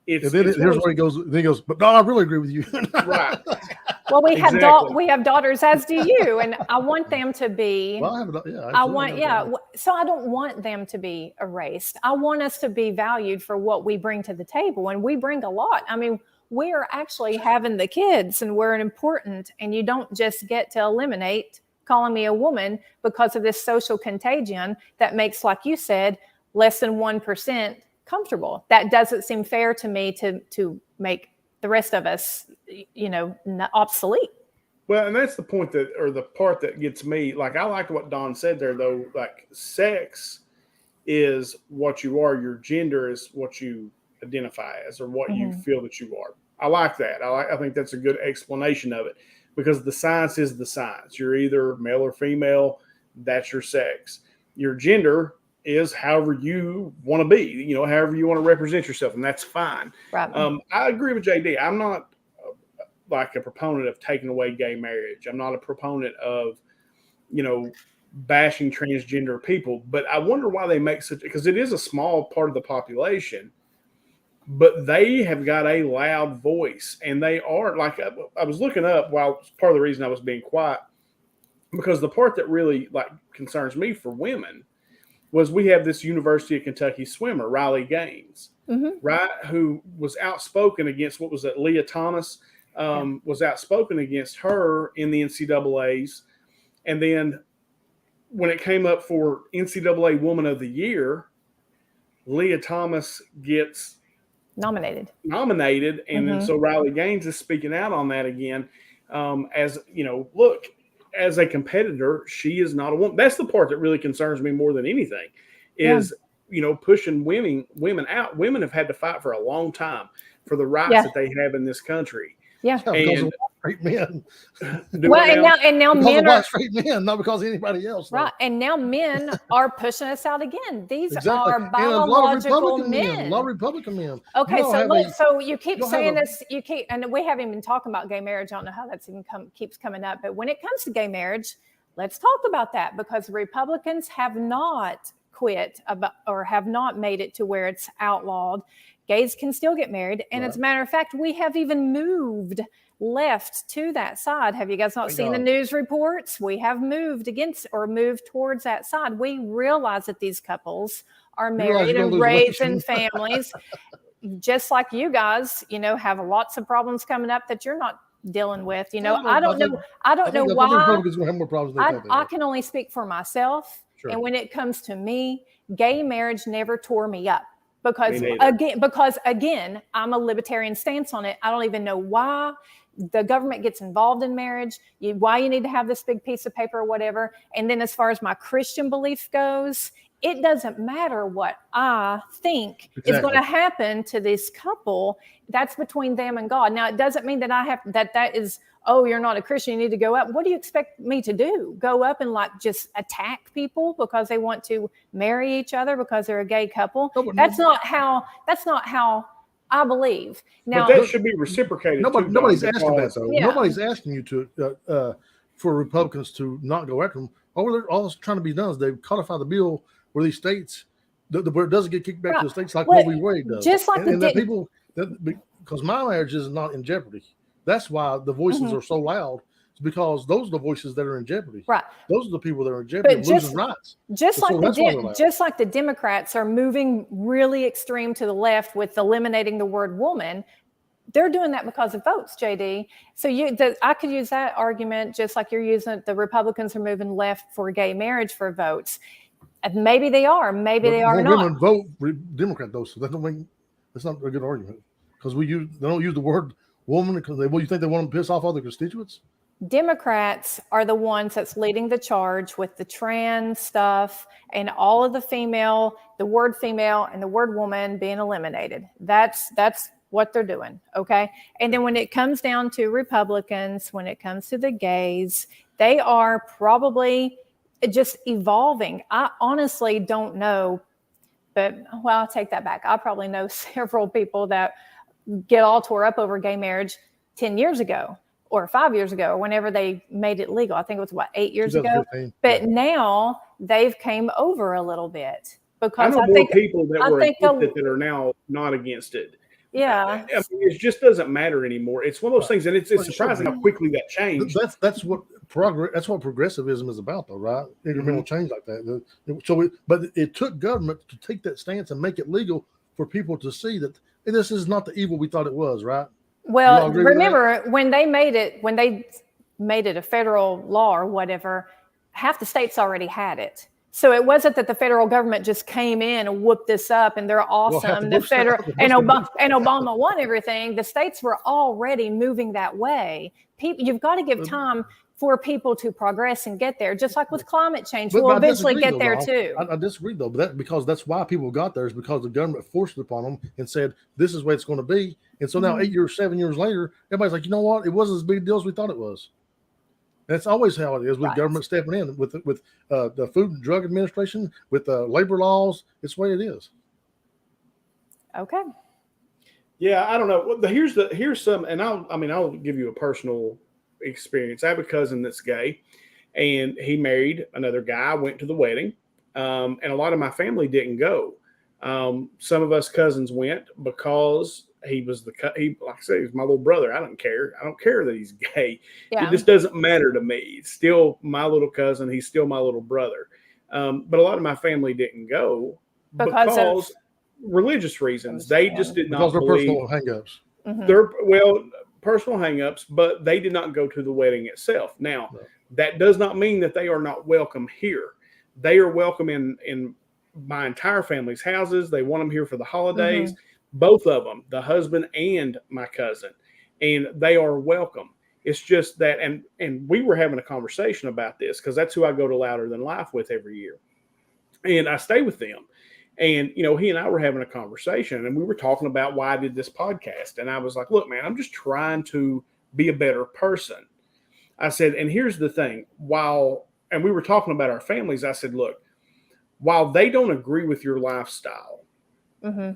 Here's where he goes. Then he goes, but no, I really agree with you. Right. Well, we have daughters, as do you, and I want them to be. Well, So I don't want them to be erased. I want us to be valued for what we bring to the table, and we bring a lot. I mean, we are actually having the kids, and we're important. And you don't just get to eliminate calling me a woman because of this social contagion that makes, like you said, less than 1% comfortable. That doesn't seem fair to me to make the rest of us, obsolete. Well, and that's the point the part that gets me. Like, I like what Don said there, though. Like, sex is what you are. Your gender is what you identify as, or what you feel that you are. I like that. I think that's a good explanation of it, because the science is the science. You're either male or female. That's your sex. Your gender is however you want to be, however you want to represent yourself, and that's fine. Right. I agree with JD. I'm not like a proponent of taking away gay marriage. I'm not a proponent of, bashing transgender people, but I wonder why they make because it is a small part of the population, but they have got a loud voice, and they are like, I was looking up while part of the reason I was being quiet, because the part that really concerns me for women was we have this University of Kentucky swimmer, Riley Gaines, right, who was outspoken against, what was it, Leah Thomas, was outspoken against her in the NCAAs. And then when it came up for NCAA Woman of the Year, Leah Thomas gets nominated. And then so Riley Gaines is speaking out on that again. As look, as a competitor, she is not a woman. That's the part that really concerns me more than anything is, pushing women out. Women have had to fight for a long time for the rights that they have in this country. Yeah. And straight men. Well, and now men are straight men, not because of anybody else. Right. And now men are pushing us out again. These are biological men. A lot of Republican men. Okay, so you keep saying this, and we haven't even talked about gay marriage. I don't know how that's even keeps coming up. But when it comes to gay marriage, let's talk about that, because Republicans have not quit or have not made it to where it's outlawed. Gays can still get married. And as a matter of fact, we have even moved left to that side. Have you guys not seen the news reports? We have moved towards that side. We realize that these couples are married and raising families, just like you guys, have lots of problems coming up that you're not dealing with. I don't know why. I can only speak for myself. Sure. And when it comes to me, gay marriage never tore me up. Because again, I'm a libertarian stance on it. I don't even know why the government gets involved in marriage, why you need to have this big piece of paper or whatever. And then as far as my Christian belief goes, it doesn't matter what I think is going to happen to this couple. That's between them and God. Now, it doesn't mean that that is, oh, you're not a Christian, you need to go up. What do you expect me to do? Go up and just attack people because they want to marry each other because they're a gay couple? That's not how I believe. Now, but that should be reciprocated. Nobody's asking that, though. Yeah. Nobody's asking you to for Republicans to not go after them. All that's trying to be done is they codify the bill where these states, where it doesn't get kicked back to the states like Roe v. Wade does. Just like because my marriage is not in jeopardy. That's why the voices are so loud. It's because those are the voices that are in jeopardy. Right. Those are the people that are in jeopardy of losing rights. Just like the Democrats are moving really extreme to the left with eliminating the word woman, they're doing that because of votes, JD. So I could use that argument just like you're using it. The Republicans are moving left for gay marriage for votes. And maybe they are. Maybe they are not. Women vote Democrat, though, so that's not a good argument. Because they don't use the word woman because you think they want to piss off other constituents? Democrats are the ones that's leading the charge with the trans stuff and all of the word female and the word woman being eliminated. That's what they're doing. Okay. And then when it comes down to Republicans, when it comes to the gays, they are probably just evolving. I honestly don't know, but I'll take that back. I probably know several people that get all tore up over gay marriage 10 years ago or 5 years ago, or whenever they made it legal. I think it was 8 years ago. But now they've came over a little bit because I know more people that were against it that are now not against it. Yeah. I mean, it just doesn't matter anymore. It's one of those things, and it's surprising how quickly that changed. That's what progressivism is about, though, right? Incremental change like that. But it took government to take that stance and make it legal for people to see that this is not the evil we thought it was, right? Well, remember when they made it a federal law or whatever, half the states already had it. So it wasn't that the federal government just came in and whooped this up and they're awesome. The federal and Obama won everything. The states were already moving that way. You've got to give time for people to progress and get there. Just like with climate change, we'll eventually get there too. I disagree though, but because that's why people got there is because the government forced it upon them and said this is the way it's going to be. And so now 7 years later, everybody's like, you know what? It wasn't as big a deal as we thought it was. That's always how it is with government stepping in with the Food and Drug Administration, with labor laws. It's the way it is. Okay. Yeah, I don't know. Here's some, and I'll give you a personal experience. I have a cousin that's gay, and he married another guy. I went to the wedding, and a lot of my family didn't go. Some of us cousins went because he was like I said, he was my little brother. I don't care. I don't care that he's gay. Yeah. It just doesn't matter to me. It's still my little cousin. He's still my little brother. But a lot of my family didn't go because of religious reasons. They just did not believe. Personal hang-ups. Personal hang-ups, but they did not go to the wedding itself. Now, that does not mean that they are not welcome here. They are welcome in my entire family's houses. They want them here for the holidays. Mm-hmm. Both of them, the husband and my cousin, and they are welcome. It's just that, and we were having a conversation about this because that's who I go to Louder Than Life with every year, and I stay with them. And he and I were having a conversation, and we were talking about why I did this podcast. And I was like, "Look, man, I'm just trying to be a better person." I said, and here's the thing: and we were talking about our families, I said, "Look, while they don't agree with your lifestyle." Mm-hmm.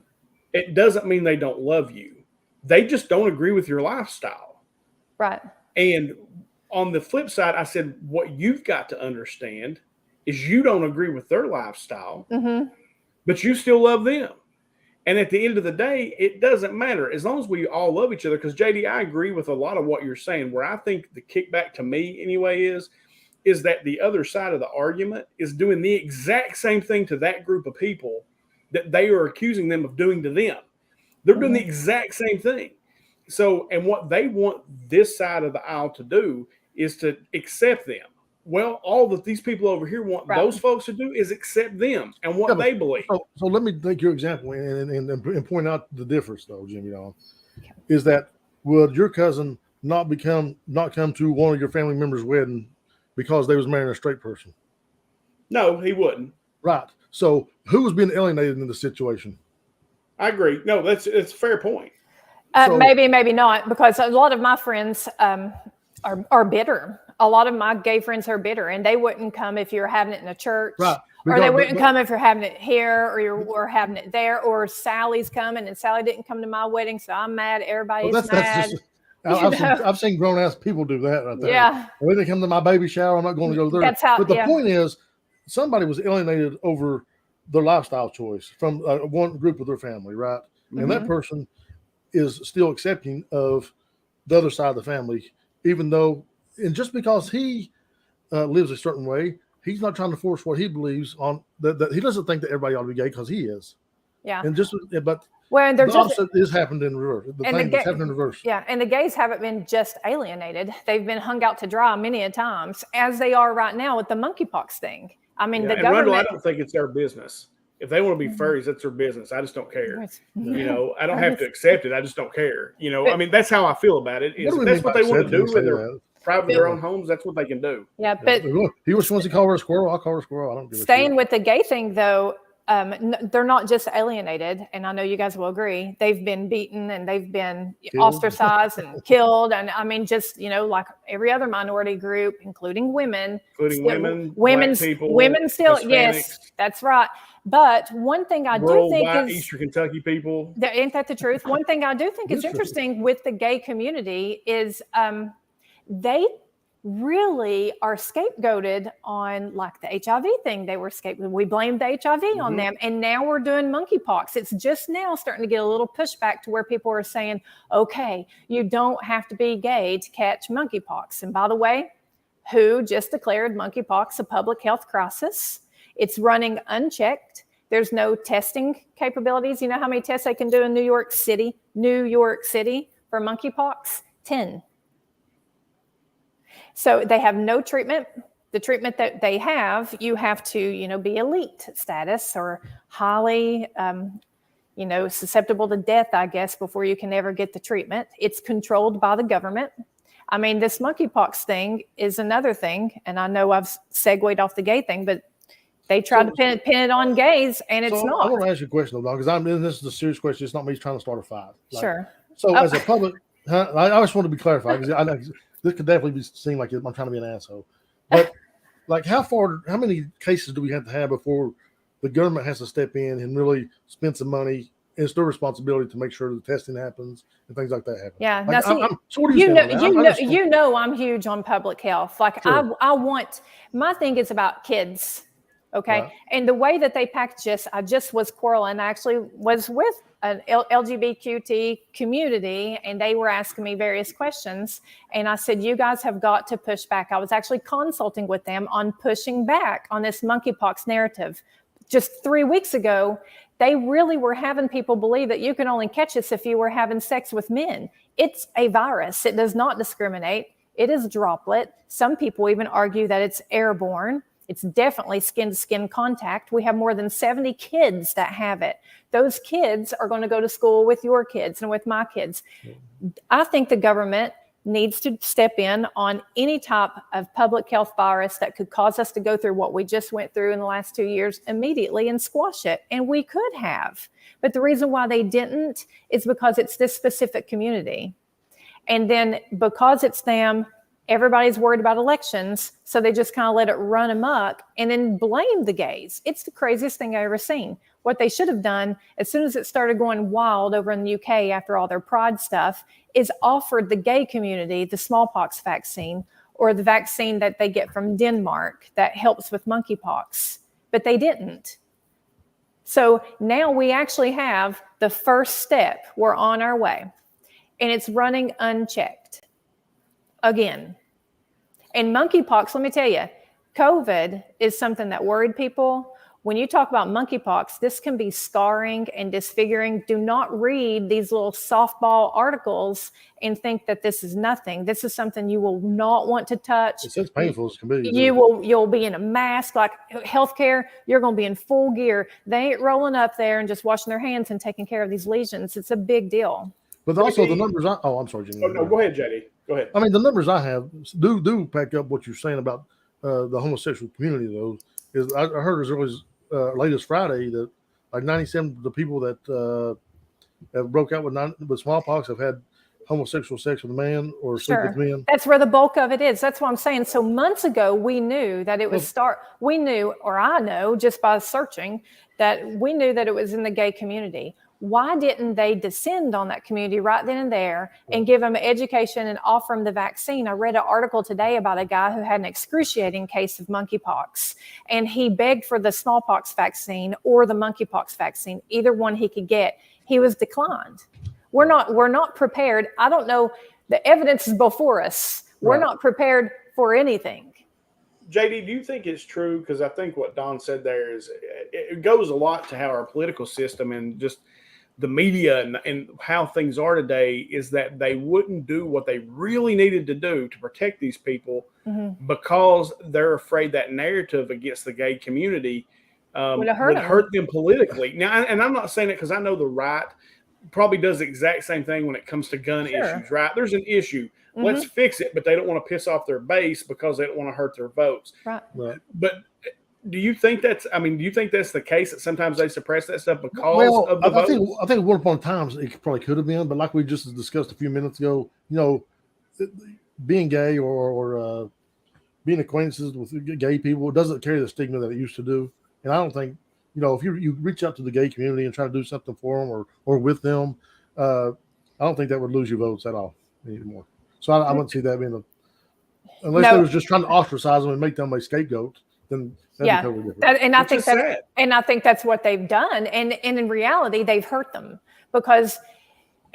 It doesn't mean they don't love you. They just don't agree with your lifestyle. Right. And on the flip side, I said, what you've got to understand is you don't agree with their lifestyle, but you still love them. And at the end of the day, it doesn't matter as long as we all love each other. Because JD, I agree with a lot of what you're saying. Where I think the kickback to me anyway is that the other side of the argument is doing the exact same thing to that group of people that they are accusing them of doing to them. They're doing the exact same thing. So, and what they want this side of the aisle to do is to accept them. Well, all that these people over here want those folks to do is accept them and what they believe. So let me take your example and point out the difference, though, Jimmy. Is that would your cousin not come to one of your family members' wedding because they was marrying a straight person? No, he wouldn't. Right. So who was being alienated in the situation? I agree. No, it's a fair point. Maybe not, because a lot of my friends are bitter. A lot of my gay friends are bitter, and they wouldn't come if you're having it in a church, right? Or they wouldn't come if you're having it here, or you're having it there, or Sally's coming and Sally didn't come to my wedding, so I'm mad. Everybody's mad. I've seen grown ass people do that right there. Yeah. When they come to my baby shower, I'm not going to go there. But the point is, somebody was alienated over their lifestyle choice from one group of their family, right? Mm-hmm. And that person is still accepting of the other side of the family, even though, and just because he lives a certain way, he's not trying to force what he believes on. That he doesn't think that everybody ought to be gay because he is. Yeah. And the opposite is happened in reverse. The thing that's happened in reverse. Yeah, and the gays haven't been just alienated; they've been hung out to dry many a times, as they are right now with the monkeypox thing. I mean, the government. Rundle, I don't think it's their business. If they want to be furries, that's their business. I just don't care. I don't have to accept it. I just don't care. I mean, that's how I feel about it. If that's what they want to do in their own homes, that's what they can do. Yeah, but he wants to call her a squirrel. I'll call her a squirrel. I don't give a shit. Staying with the gay thing, though, they're not just alienated, and I know you guys will agree. They've been beaten and they've been ostracized and killed, and I mean, just like every other minority group, including women, women still, Hispanics, yes, that's right. But one thing I do think is Eastern Kentucky people. Ain't that the truth? One thing I do think is interesting with the gay community is they really are scapegoated on like the HIV thing. They were scapegoated. We blamed the HIV on them. And now we're doing monkeypox. It's just now starting to get a little pushback to where people are saying, okay, you don't have to be gay to catch monkeypox. And by the way, WHO just declared monkeypox a public health crisis. It's running unchecked. There's no testing capabilities. You know how many tests they can do in New York City for monkeypox? 10. So they have no treatment. The treatment that they have, you have to, be elite status or highly, susceptible to death, I guess, before you can ever get the treatment. It's controlled by the government. I mean, this monkeypox thing is another thing. And I know I've segued off the gay thing, but they tried to pin it on gays, and it's not. I want to ask you a question, though, because this is a serious question. It's not me trying to start a fight. Sure. So as a public, I just want to be clarified, because I know this could definitely seem like I'm trying to be an asshole. But how many cases do we have to have before the government has to step in and really spend some money? It's their responsibility to make sure the testing happens and things like that happen. Yeah. Now, I'm huge on public health. Sure. My thing is about kids. Okay. Right. And the way that they package this, I just was quarreling. I actually was with an LGBTQ community, and they were asking me various questions. And I said, you guys have got to push back. I was actually consulting with them on pushing back on this monkeypox narrative. Just 3 weeks ago, they really were having people believe that you can only catch this if you were having sex with men. It's a virus. It does not discriminate. It is droplet. Some people even argue that it's airborne. It's definitely skin-to-skin contact. We have more than 70 kids that have it. Those kids are going to go to school with your kids and with my kids. I think the government needs to step in on any type of public health virus that could cause us to go through what we just went through in the last 2 years immediately and squash it. And we could have. But the reason why they didn't is because it's this specific community. And then because it's them, everybody's worried about elections, so they just kind of let it run amok and then blame the gays. It's the craziest thing I've ever seen. What they should have done, as soon as it started going wild over in the UK after all their pride stuff, is offered the gay community the smallpox vaccine or the vaccine that they get from Denmark that helps with monkeypox. But they didn't. So now we actually have the first step. We're on our way. And it's running unchecked. Again. And monkeypox, let me tell you, COVID is something that worried people. When you talk about monkeypox, this can be scarring and disfiguring. Do not read these little softball articles and think that this is nothing. This is something you will not want to touch. It's as painful as can be. You'll be in a mask, like healthcare, you're going to be in full gear. They ain't rolling up there and just washing their hands and taking care of these lesions. It's a big deal. But also the numbers, I'm sorry, Jimmy. Oh, no, go ahead, JD. Go ahead. I mean, the numbers I have do back up what you're saying about the homosexual community, though. Is I heard as early as late as Friday that like 97% of the people that have broke out with smallpox have had homosexual sex with a man or sleep with men. That's where the bulk of it is. That's what I'm saying. So months ago, we knew that it was we knew, or I know just by searching, that we knew that it was in the gay community. Why didn't they descend on that community right then and there and give them education and offer them the vaccine? I read an article today about a guy who had an excruciating case of monkeypox, and he begged for the smallpox vaccine or the monkeypox vaccine, either one he could get. He was declined. We're not prepared. I don't know. The evidence is before us. We're not prepared for anything. JD, do you think it's true? Because I think what Don said there is it goes a lot to how our political system and just the media and how things are today is that they wouldn't do what they really needed to do to protect these people because they're afraid that narrative against the gay community would hurt them politically. Now, and I'm not saying it because I know the right probably does the exact same thing when it comes to gun issues, right? There's an issue. Let's fix it, but they don't want to piss off their base because they don't want to hurt their votes. Right. But do you think that's the case that sometimes they suppress that stuff because of the votes? I think one upon times it probably could have been, but like we just discussed a few minutes ago, being gay or being acquaintances with gay people doesn't carry the stigma that it used to do. And I don't think, if you reach out to the gay community and try to do something for them or with them, I don't think that would lose you votes at all anymore. So I wouldn't see that being Unless they was just trying to ostracize them and make them a scapegoat, then that'd be totally different. And I think that's what they've done. And in reality, they've hurt them, because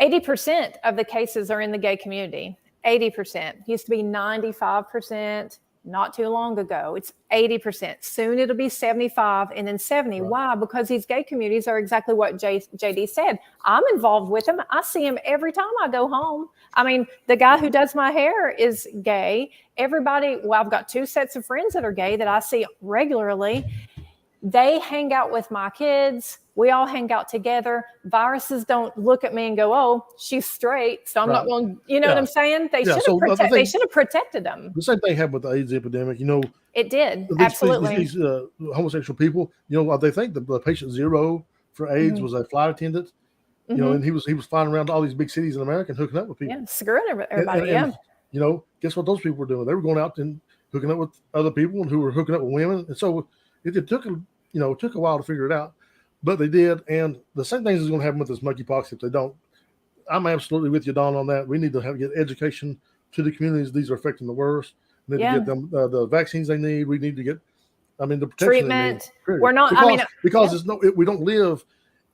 80% of the cases are in the gay community. 80%. Used to be 95% not too long ago. It's 80%. Soon it'll be 75 and then 70. Right. Why? Because these gay communities are exactly what JD said. I'm involved with them. I see him every time I go home. I mean, the guy who does my hair is gay. Everybody, I've got 2 sets of friends that are gay that I see regularly. They hang out with my kids. We all hang out together. Viruses don't look at me and go, "Oh, she's straight, so I'm not going." You know what I'm saying? They should have protected them. The same thing happened with the AIDS epidemic. It did. Absolutely. These homosexual people, they think the patient zero for AIDS was a flight attendant. And he was flying around to all these big cities in America and hooking up with people. Yeah, screwing everybody. And, guess what those people were doing? They were going out and hooking up with other people who were hooking up with women, and so it took a while to figure it out. But they did, and the same thing is going to happen with this monkeypox if they don't. I'm absolutely with you, Don, on that. We need to get education to the communities these are affecting the worst. We need to get them the vaccines they need. We need to get, the protection treatment. They need. We're not because we don't live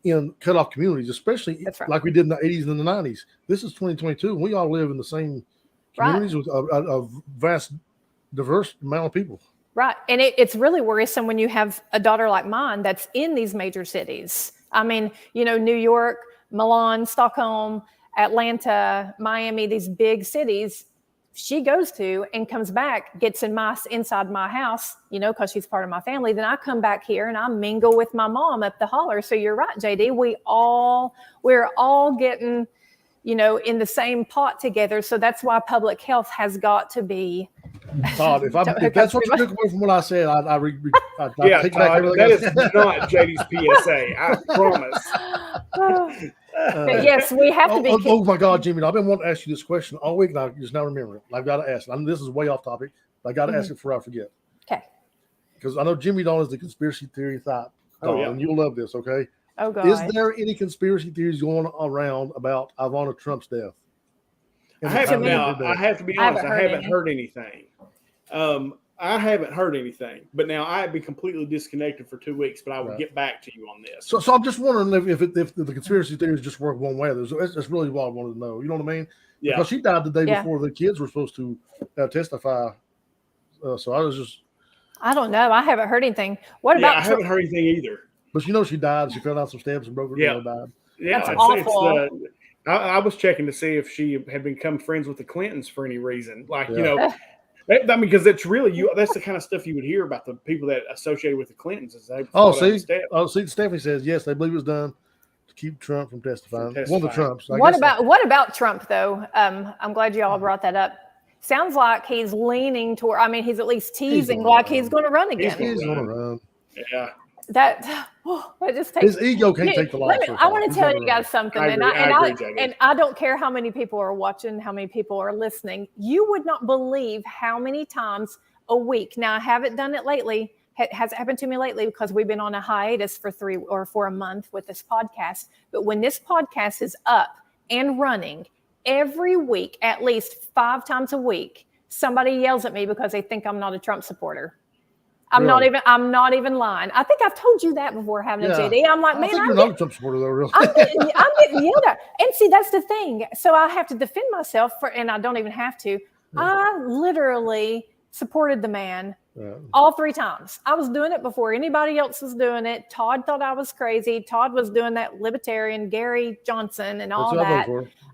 in cut-off communities, especially like we did in the 80s and the 90s. This is 2022, and we all live in the same communities with a vast, diverse amount of people. Right. And it's really worrisome when you have a daughter like mine that's in these major cities. I mean, New York, Milan, Stockholm, Atlanta, Miami, these big cities she goes to and comes back, gets inside my house, because she's part of my family. Then I come back here and I mingle with my mom up the holler. So you're right, JD. We're all getting, in the same pot together. So that's why public health has got to be. Todd, if that's what you took away from what I said, I take back everything. That is not JD's PSA. I promise. Yes, we have to be. Oh my God, Jimmy! I've been wanting to ask you this question all week, and I just now remember it. I've got to ask it. This is way off topic, but I got to ask it before I forget. Okay. Because I know Jimmy Don is the conspiracy theory thought, and you'll love this. Okay. Oh God. Is there any conspiracy theories going around about Ivana Trump's death? I have to be honest. I haven't heard anything. I haven't heard anything, but now I'd be completely disconnected for 2 weeks. But I will get back to you on this. So I'm just wondering if the conspiracy theories just work one way. That's really what I wanted to know. You know what I mean? Yeah. Because she died the day before the kids were supposed to testify. So I was just. I don't know. I haven't heard anything. What about? I haven't heard anything either. But she died. She fell down some steps and broke her nail. Died. Yeah, that's awful. I was checking to see if she had become friends with the Clintons for any reason. Because it's really that's the kind of stuff you would hear about the people that associated with the Clintons. Stephanie says yes, they believe it was done to keep Trump from testifying. One of the Trumps. What about Trump though? I'm glad you all brought that up. Sounds like he's leaning toward. I mean, he's at least teasing he's going to run again. He's going to run. Yeah. That just takes his ego can't take the loss. I want to tell you guys something, and I don't care how many people are watching, how many people are listening. You would not believe how many times a week. Now I haven't done it lately. Has happened to me lately because we've been on a hiatus for a month with this podcast. But when this podcast is up and running every week, at least 5 times a week, somebody yells at me because they think I'm not a Trump supporter. I'm not even lying. I think I've told you that before having a JD. I'm like, man, you're not a Trump supporter though, really. I'm getting yelled at. And see, that's the thing. So I have to defend myself and I don't even have to. Yeah. I literally supported the man all 3 times. I was doing it before anybody else was doing it. Todd thought I was crazy. Todd was doing that libertarian, Gary Johnson and all that.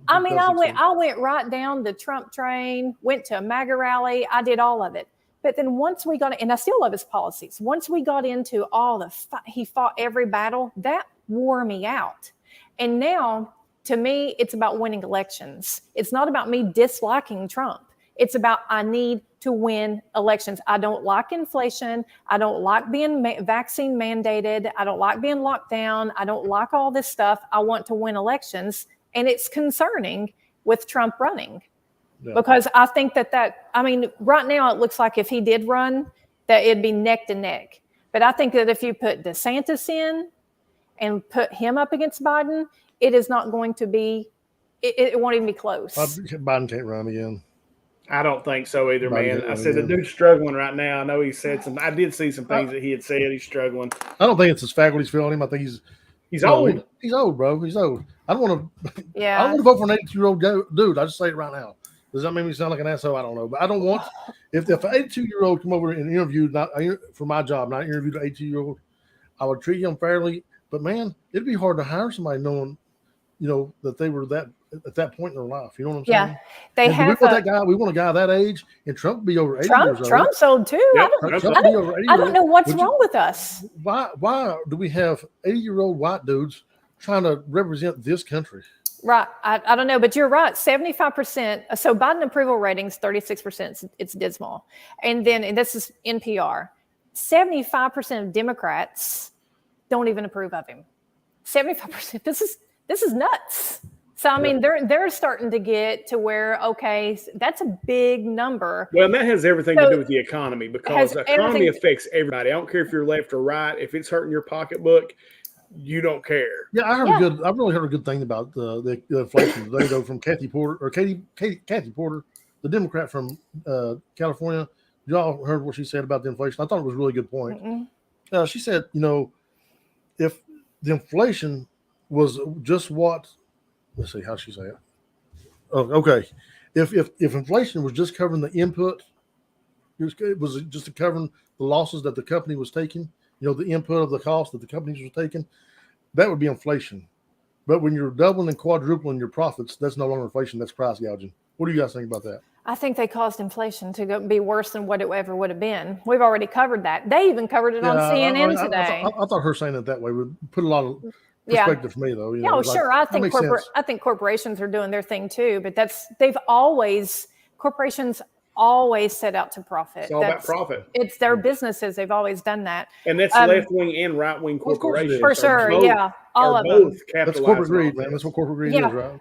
I mean, I went right down the Trump train, went to a MAGA rally. I did all of it. But then once we got, and I still love his policies, once we got into all he fought every battle, that wore me out. And now, to me, it's about winning elections. It's not about me disliking Trump. It's about I need to win elections. I don't like inflation. I don't like being vaccine mandated. I don't like being locked down. I don't like all this stuff. I want to win elections. And it's concerning with Trump running. Yeah. Because I think right now it looks like if he did run, that it'd be neck to neck. But I think that if you put DeSantis in and put him up against Biden, it is not going to be, it won't even be close. Biden can't run again. I don't think so either, man. I said the dude's struggling right now. I know he said some. I did see some things that he had said. He's struggling. I don't think it's his faculties failing him. I think he's old. He's old, bro. He's old. I don't want to. Yeah. I don't want to vote for an 82-year-old dude. I just say it right now. Does that make me sound like an asshole? I don't know, but I don't want. If an 82-year-old come over and interviewed for my job, not interviewed an 82-year-old, I would treat him fairly. But man, it'd be hard to hire somebody knowing, that they were at that point in their life. You know what I'm saying? Yeah, they have. We want that guy. We want a guy that age, and Trump would be over 80 years old. Trump's old too. Yep, I don't know what's wrong with us. Why do we have 80-year-old white dudes trying to represent this country? Right. I don't know, but you're right. 75%. So Biden approval ratings, 36%. It's dismal. And this is NPR. 75% of Democrats don't even approve of him. 75%. This is nuts. So I mean, they're starting to get to where, okay, that's a big number. Well, and that has everything to do with the economy, because the economy affects everybody. I don't care if you're left or right. If it's hurting your pocketbook, you don't care. Yeah, I've really heard a good thing about the inflation today, though, from Kathy Porter, the Democrat from California. Y'all heard what she said about the inflation? I thought it was a really good point. She said, if the inflation was just what, let's see how she say it. Oh, okay. If inflation was just covering the input, it was just covering the losses that the company was taking, the input of the cost that the companies were taking, that would be inflation. But when you're doubling and quadrupling your profits, that's no longer inflation. That's price gouging. What do you guys think about that? I think they caused inflation to be worse than what it ever would have been. We've already covered that. They even covered it on CNN today. I thought her saying it that way would put a lot of perspective for me, though. Sure. I think corporations are doing their thing too, but corporations always set out to profit. It's all about profit. It's their businesses. They've always done that. And that's left-wing and right-wing corporations. For sure, all of them. That's corporate greed, man. That's what corporate greed is, right?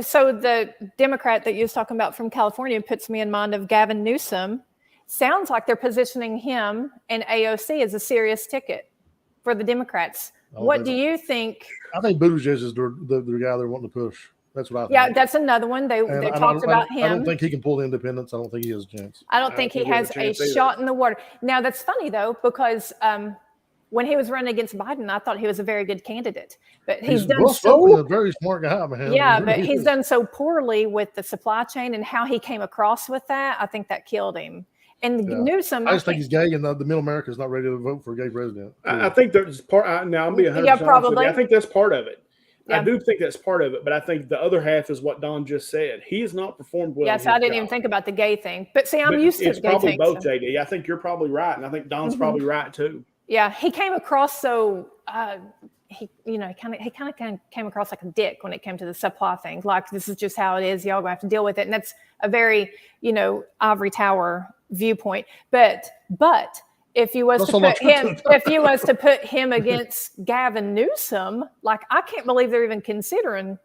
So the Democrat that you was talking about from California puts me in mind of Gavin Newsom. Sounds like they're positioning him and AOC as a serious ticket for the Democrats. What do you think? I think Buttigieg is the guy they're wanting to push. That's what I think. Yeah, that's another one. They talked about him. I don't think he can pull the independents. I don't think he has a chance. I don't think he has a shot in the water. Now, that's funny, though, because when he was running against Biden, I thought he was a very good candidate. But he's done a very smart guy, man. Yeah, but he's done so poorly with the supply chain and how he came across with that. I think that killed him. And Newsom, I just think he's gay, and the middle America is not ready to vote for a gay president. I think there's part. Now I'm being 100% probably. I think that's part of it. Yeah. I do think that's part of it, but I think the other half is what Don just said. He has not performed well. Yes, I didn't even think about the gay thing. But see, I'm used to it's gay probably things, both, JD. I think you're probably right, and I think Don's probably right too. Yeah, he came across so he kind of came across like a dick when it came to the supply thing. Like, this is just how it is. Y'all gonna have to deal with it, and that's a very ivory tower viewpoint. But if you was to put him against Gavin Newsom, like, I can't believe they're even considering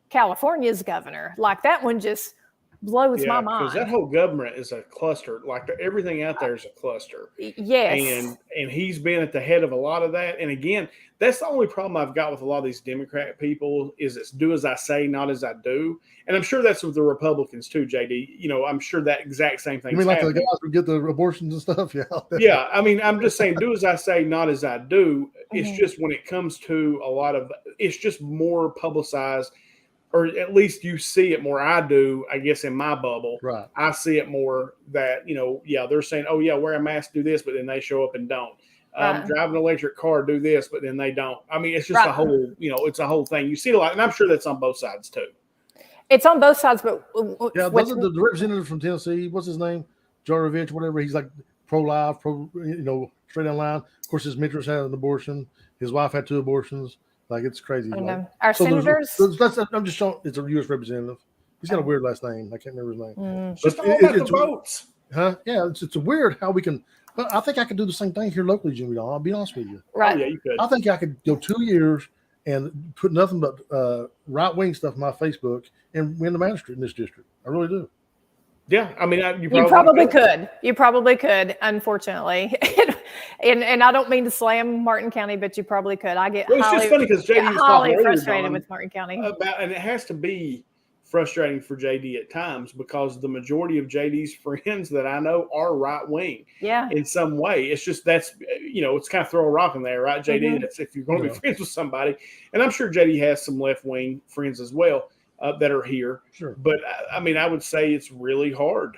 California's governor. Like, that one just blows my mind. Because that whole government is a cluster. Like, everything out there is a cluster. Yes. And he's been at the head of a lot of that. And again, that's the only problem I've got with a lot of these Democrat people is it's do as I say, not as I do. And I'm sure that's with the Republicans too, JD. I'm sure that exact same thing. You mean like the guys who get the abortions and stuff? Yeah. Yeah. I mean, I'm just saying, do as I say, not as I do. It's just when it comes to a lot of, it's just more publicized, or at least you see it more. I do, I guess, in my bubble. Right. I see it more that, they're saying, oh, yeah, wear a mask, do this, but then they show up and don't. Drive an electric car, do this, but then they don't. I mean, it's just a whole, it's a whole thing. You see it a lot, and I'm sure that's on both sides too. It's on both sides, but doesn't the representative from Tennessee, what's his name, Jarovich, whatever, he's like pro-life, straight down line. Of course, his mistress had an abortion. His wife had 2 abortions. Like, it's crazy. Our senators. I'm just showing. It's a U.S. representative. He's got a weird last name. I can't remember his name. It's just all about the votes. Huh? Yeah, it's weird how we can. But I think I could do the same thing here locally, Jimmy. I'll be honest with you. Right. Oh, yeah, you could. I think I could go 2 years and put nothing but right-wing stuff on my Facebook and win the magistrate in this district. I really do. Yeah, I mean, you probably could. You probably could, unfortunately. and I don't mean to slam Martin County, but you probably could. I get it's just funny because JD highly frustrated with Martin County. And it has to be frustrating for JD at times because the majority of JD's friends that I know are right wing. Yeah. In some way. It's just it's kind of throw a rock in there, right, JD? That's if you're going to be friends with somebody. And I'm sure JD has some left wing friends as well that are here. Sure. But I mean, I would say it's really hard.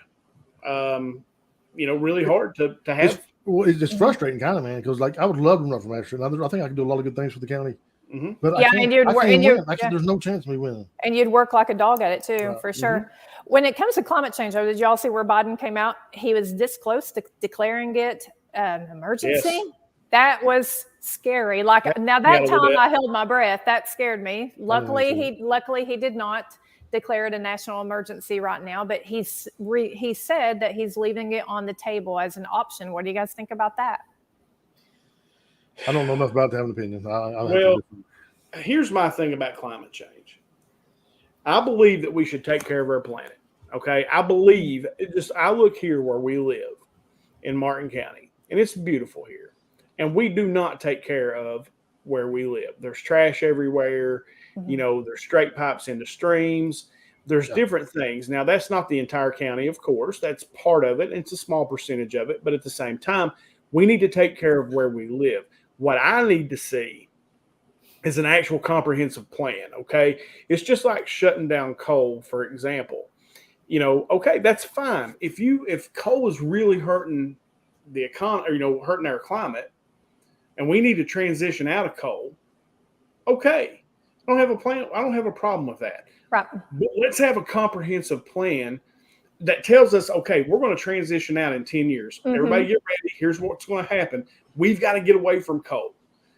Really hard to have. It's frustrating, kind of, man, because like I would love to run for mayor. I think I could do a lot of good things for the county. Mm-hmm. But I can't win. Actually, there's no chance of me winning. And you'd work like a dog at it too, for sure. Mm-hmm. When it comes to climate change, though, did y'all see where Biden came out? He was this close to declaring it an emergency. Yes. That was scary. Now that time I held my breath. That scared me. Luckily he did not declare it a national emergency right now, but he said that he's leaving it on the table as an option. What do you guys think about that? I don't know enough about to have an opinion. Here's my thing about climate change. I believe that we should take care of our planet. Okay. I look here where we live in Martin County, and it's beautiful here. And we do not take care of where we live. There's trash everywhere. Mm-hmm. There's straight pipes into streams. There's different things. Now, that's not the entire county, of course. That's part of it. It's a small percentage of it. But at the same time, we need to take care of where we live. What I need to see is an actual comprehensive plan, okay? It's just like shutting down coal, for example. Okay, that's fine. If coal is really hurting the economy, or, hurting our climate, and we need to transition out of coal, okay. I don't have a plan. I don't have a problem with that. Right. But let's have a comprehensive plan that tells us, okay, we're going to transition out in 10 years. Mm-hmm. Everybody get ready. Here's what's going to happen. We've got to get away from coal.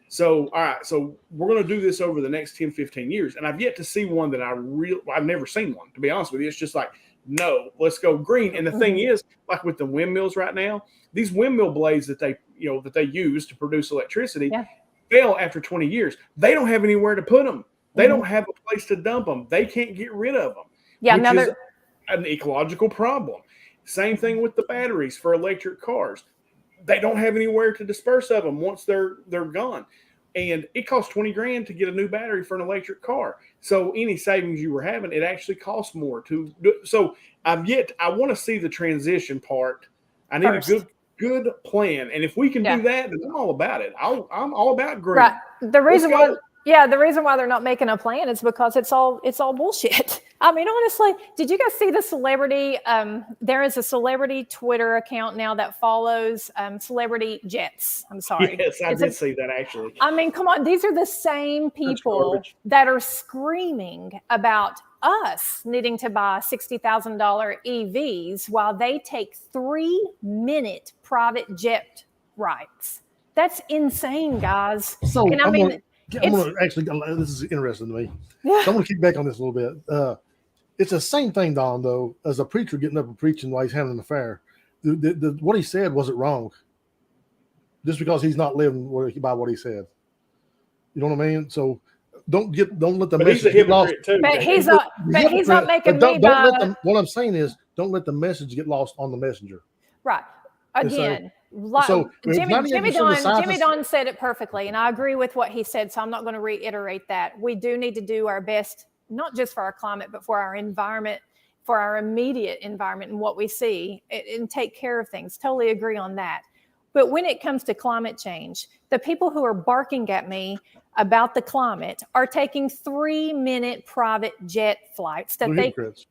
So, all right, so we're going to do this over the next 10, 15 years. And I've yet to see one that I've never seen one, to be honest with you. It's just like, no, let's go green. And the thing is, like with the windmills right now, these windmill blades that they use to produce electricity fail after 20 years. They don't have anywhere to put them. They don't have a place to dump them. They can't get rid of them. Yeah, which is an ecological problem. Same thing with the batteries for electric cars. They don't have anywhere to disperse of them once they're gone. And it costs $20,000 to get a new battery for an electric car. So any savings you were having, it actually costs more to do. So I want to see the transition part. I need a good plan. And if we can do that, then I'm all about it. I'm all about green. Right. The reason why they're not making a plan is because it's all bullshit. I mean, honestly, did you guys see the celebrity? There is a celebrity Twitter account now that follows celebrity jets. I'm sorry. Yes, I did see that actually. I mean, come on. These are the same people that are screaming about us needing to buy $60,000 EVs while they take 3-minute private jet rides. That's insane, guys. So, I'm going to actually, this is interesting to me. Yeah. So I'm going to kick back on this a little bit. It's the same thing, Don, though, as a preacher getting up and preaching while he's having an affair. What he said wasn't wrong. Just because he's not living by what he said. You know what I mean? So don't let the message get lost. But he's not making me buy. What I'm saying is, don't let the message get lost on the messenger. Right. Again. So Jimmy Don said it perfectly, and I agree with what he said, so I'm not going to reiterate that. We do need to do our best, not just for our climate, but for our environment, for our immediate environment and what we see, and take care of things. Totally agree on that. But when it comes to climate change, the people who are barking at me about the climate are taking 3-minute private jet flights that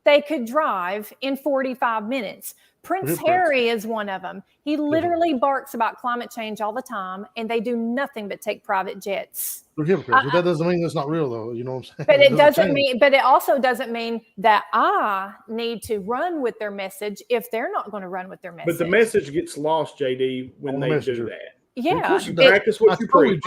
they could drive in 45 minutes. Prince Harry is one of them. He literally barks about climate change all the time, and they do nothing but take private jets. They're hypocrites. But that doesn't mean it's not real, though. You know what I'm saying? But it also doesn't mean that I need to run with their message if they're not going to run with their message. But the message gets lost, JD, when they do that. Yeah. You practice what you preach.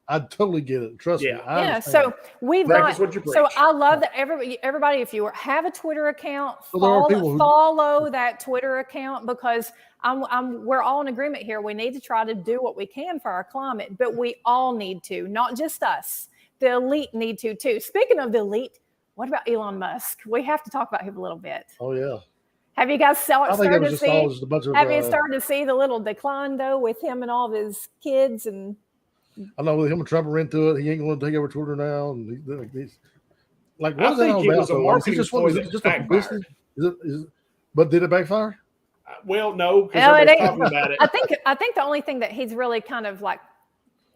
I totally get it. Trust me. Yeah. So we've got. So I love that everybody, if you have a Twitter account, follow that Twitter account, because we're all in agreement here. We need to try to do what we can for our climate, but we all need to, not just us. The elite need to too. Speaking of the elite, what about Elon Musk? We have to talk about him a little bit. Oh yeah. Have you guys started to see the little decline though with him and all of his kids and? I know him and Trump are into it. He ain't going to take over Twitter now, and Like, what is that all about? Is it just a business? But did it backfire? Well, no, because everybody's talking about it. I think the only thing that he's really kind of like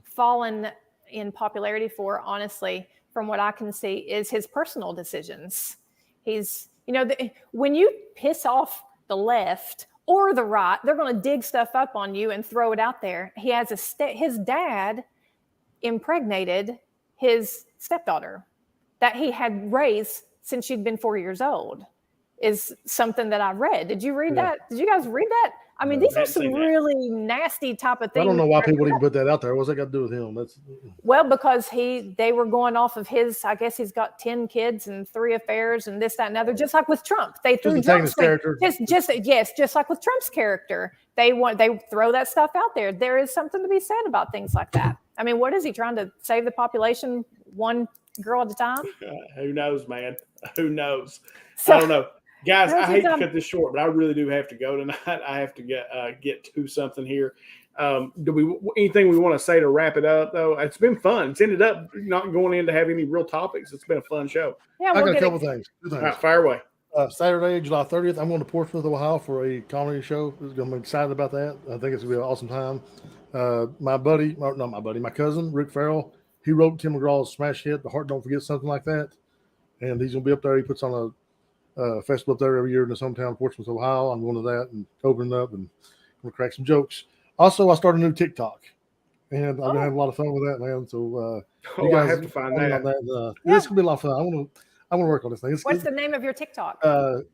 fallen in popularity for, honestly, from what I can see, is his personal decisions. He's, when you piss off the left or the right, they're going to dig stuff up on you and throw it out there. He has his dad impregnated his stepdaughter that he had raised since she'd been 4 years old, is something that I read. Did you read that? Did you guys read that? I mean, these are some really nasty type of things. I don't know why people even put that out there. What's that got to do with him? Well, because they were going off of his, I guess he's got 10 kids and 3 affairs and this, that, and other, just like with Trump. They threw Trump's character. Just like with Trump's character. They throw that stuff out there. There is something to be said about things like that. I mean, what is he trying to save the population one girl at a time? Who knows, man? Who knows? I don't know. Guys, I hate to cut this short, but I really do have to go tonight. I have to get to something here. Anything we want to say to wrap it up, though? It's been fun. It's ended up not going in to have any real topics. It's been a fun show. Yeah, I got a couple things. All right, fire away. Saturday, July 30th, I'm going to Portsmouth, Ohio for a comedy show. I'm excited about that. I think it's going to be an awesome time. My cousin, Rick Farrell, he wrote Tim McGraw's smash hit, The Heart Don't Forget, something like that. And he's going to be up there. He puts on a festival up there every year in his hometown, Portsmouth, Ohio. I'm going to that and opening up and going to crack some jokes. Also, I started a new TikTok, and I've been having a lot of fun with that, man. So you guys I have to find that. This will be a lot of fun. I want to work on this thing. What's the name of your TikTok?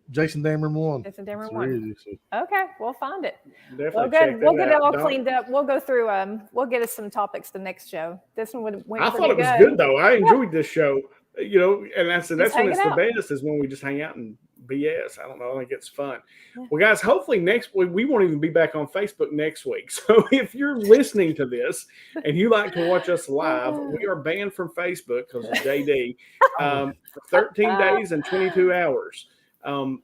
Jason Dameron 1. Jason Dameron 1. Okay, we'll find it. Definitely we'll get it all cleaned up. We'll go through. We'll get us some topics the next show. This one went I thought it was good though. I enjoyed this show. And that's when it's the best is when we just hang out and BS. I don't know. I think it's fun. Yeah. Well, guys, hopefully next week we won't even be back on Facebook next week. So if you're listening to this and you like to watch us live, we are banned from Facebook because of JD for 13 days and 22 hours.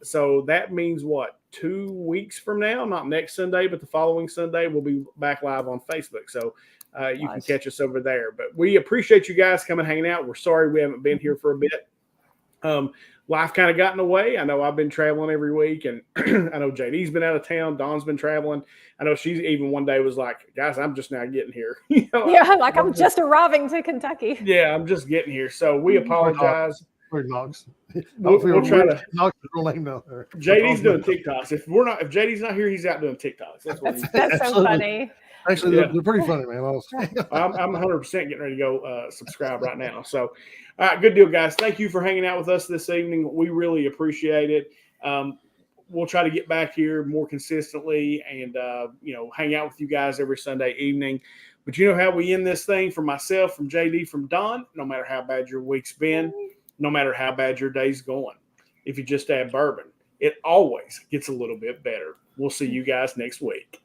So that means what? 2 weeks from now, not next Sunday, but the following Sunday, we'll be back live on Facebook. So you can catch us over there. But we appreciate you guys coming hanging out. We're sorry we haven't been here for a bit. Life kind of got in the way. I know I've been traveling every week, and I know JD's been out of town. Dawn's been traveling. I know she's even one day was like, guys, I'm just now getting here. I'm just arriving to Kentucky. Yeah, I'm just getting here. So we apologize. Knox. We'll try to. Knox is real name down there. JD's doing TikToks. If JD's not here, he's out doing TikToks. That's so funny. Actually, they're pretty funny, man. I'm 100% getting ready to go subscribe right now. So, all right, good deal, guys. Thank you for hanging out with us this evening. We really appreciate it. We'll try to get back here more consistently and, hang out with you guys every Sunday evening. But you know how we end this thing? From myself, from JD, from Don, no matter how bad your week's been, no matter how bad your day's going, if you just add bourbon, it always gets a little bit better. We'll see you guys next week.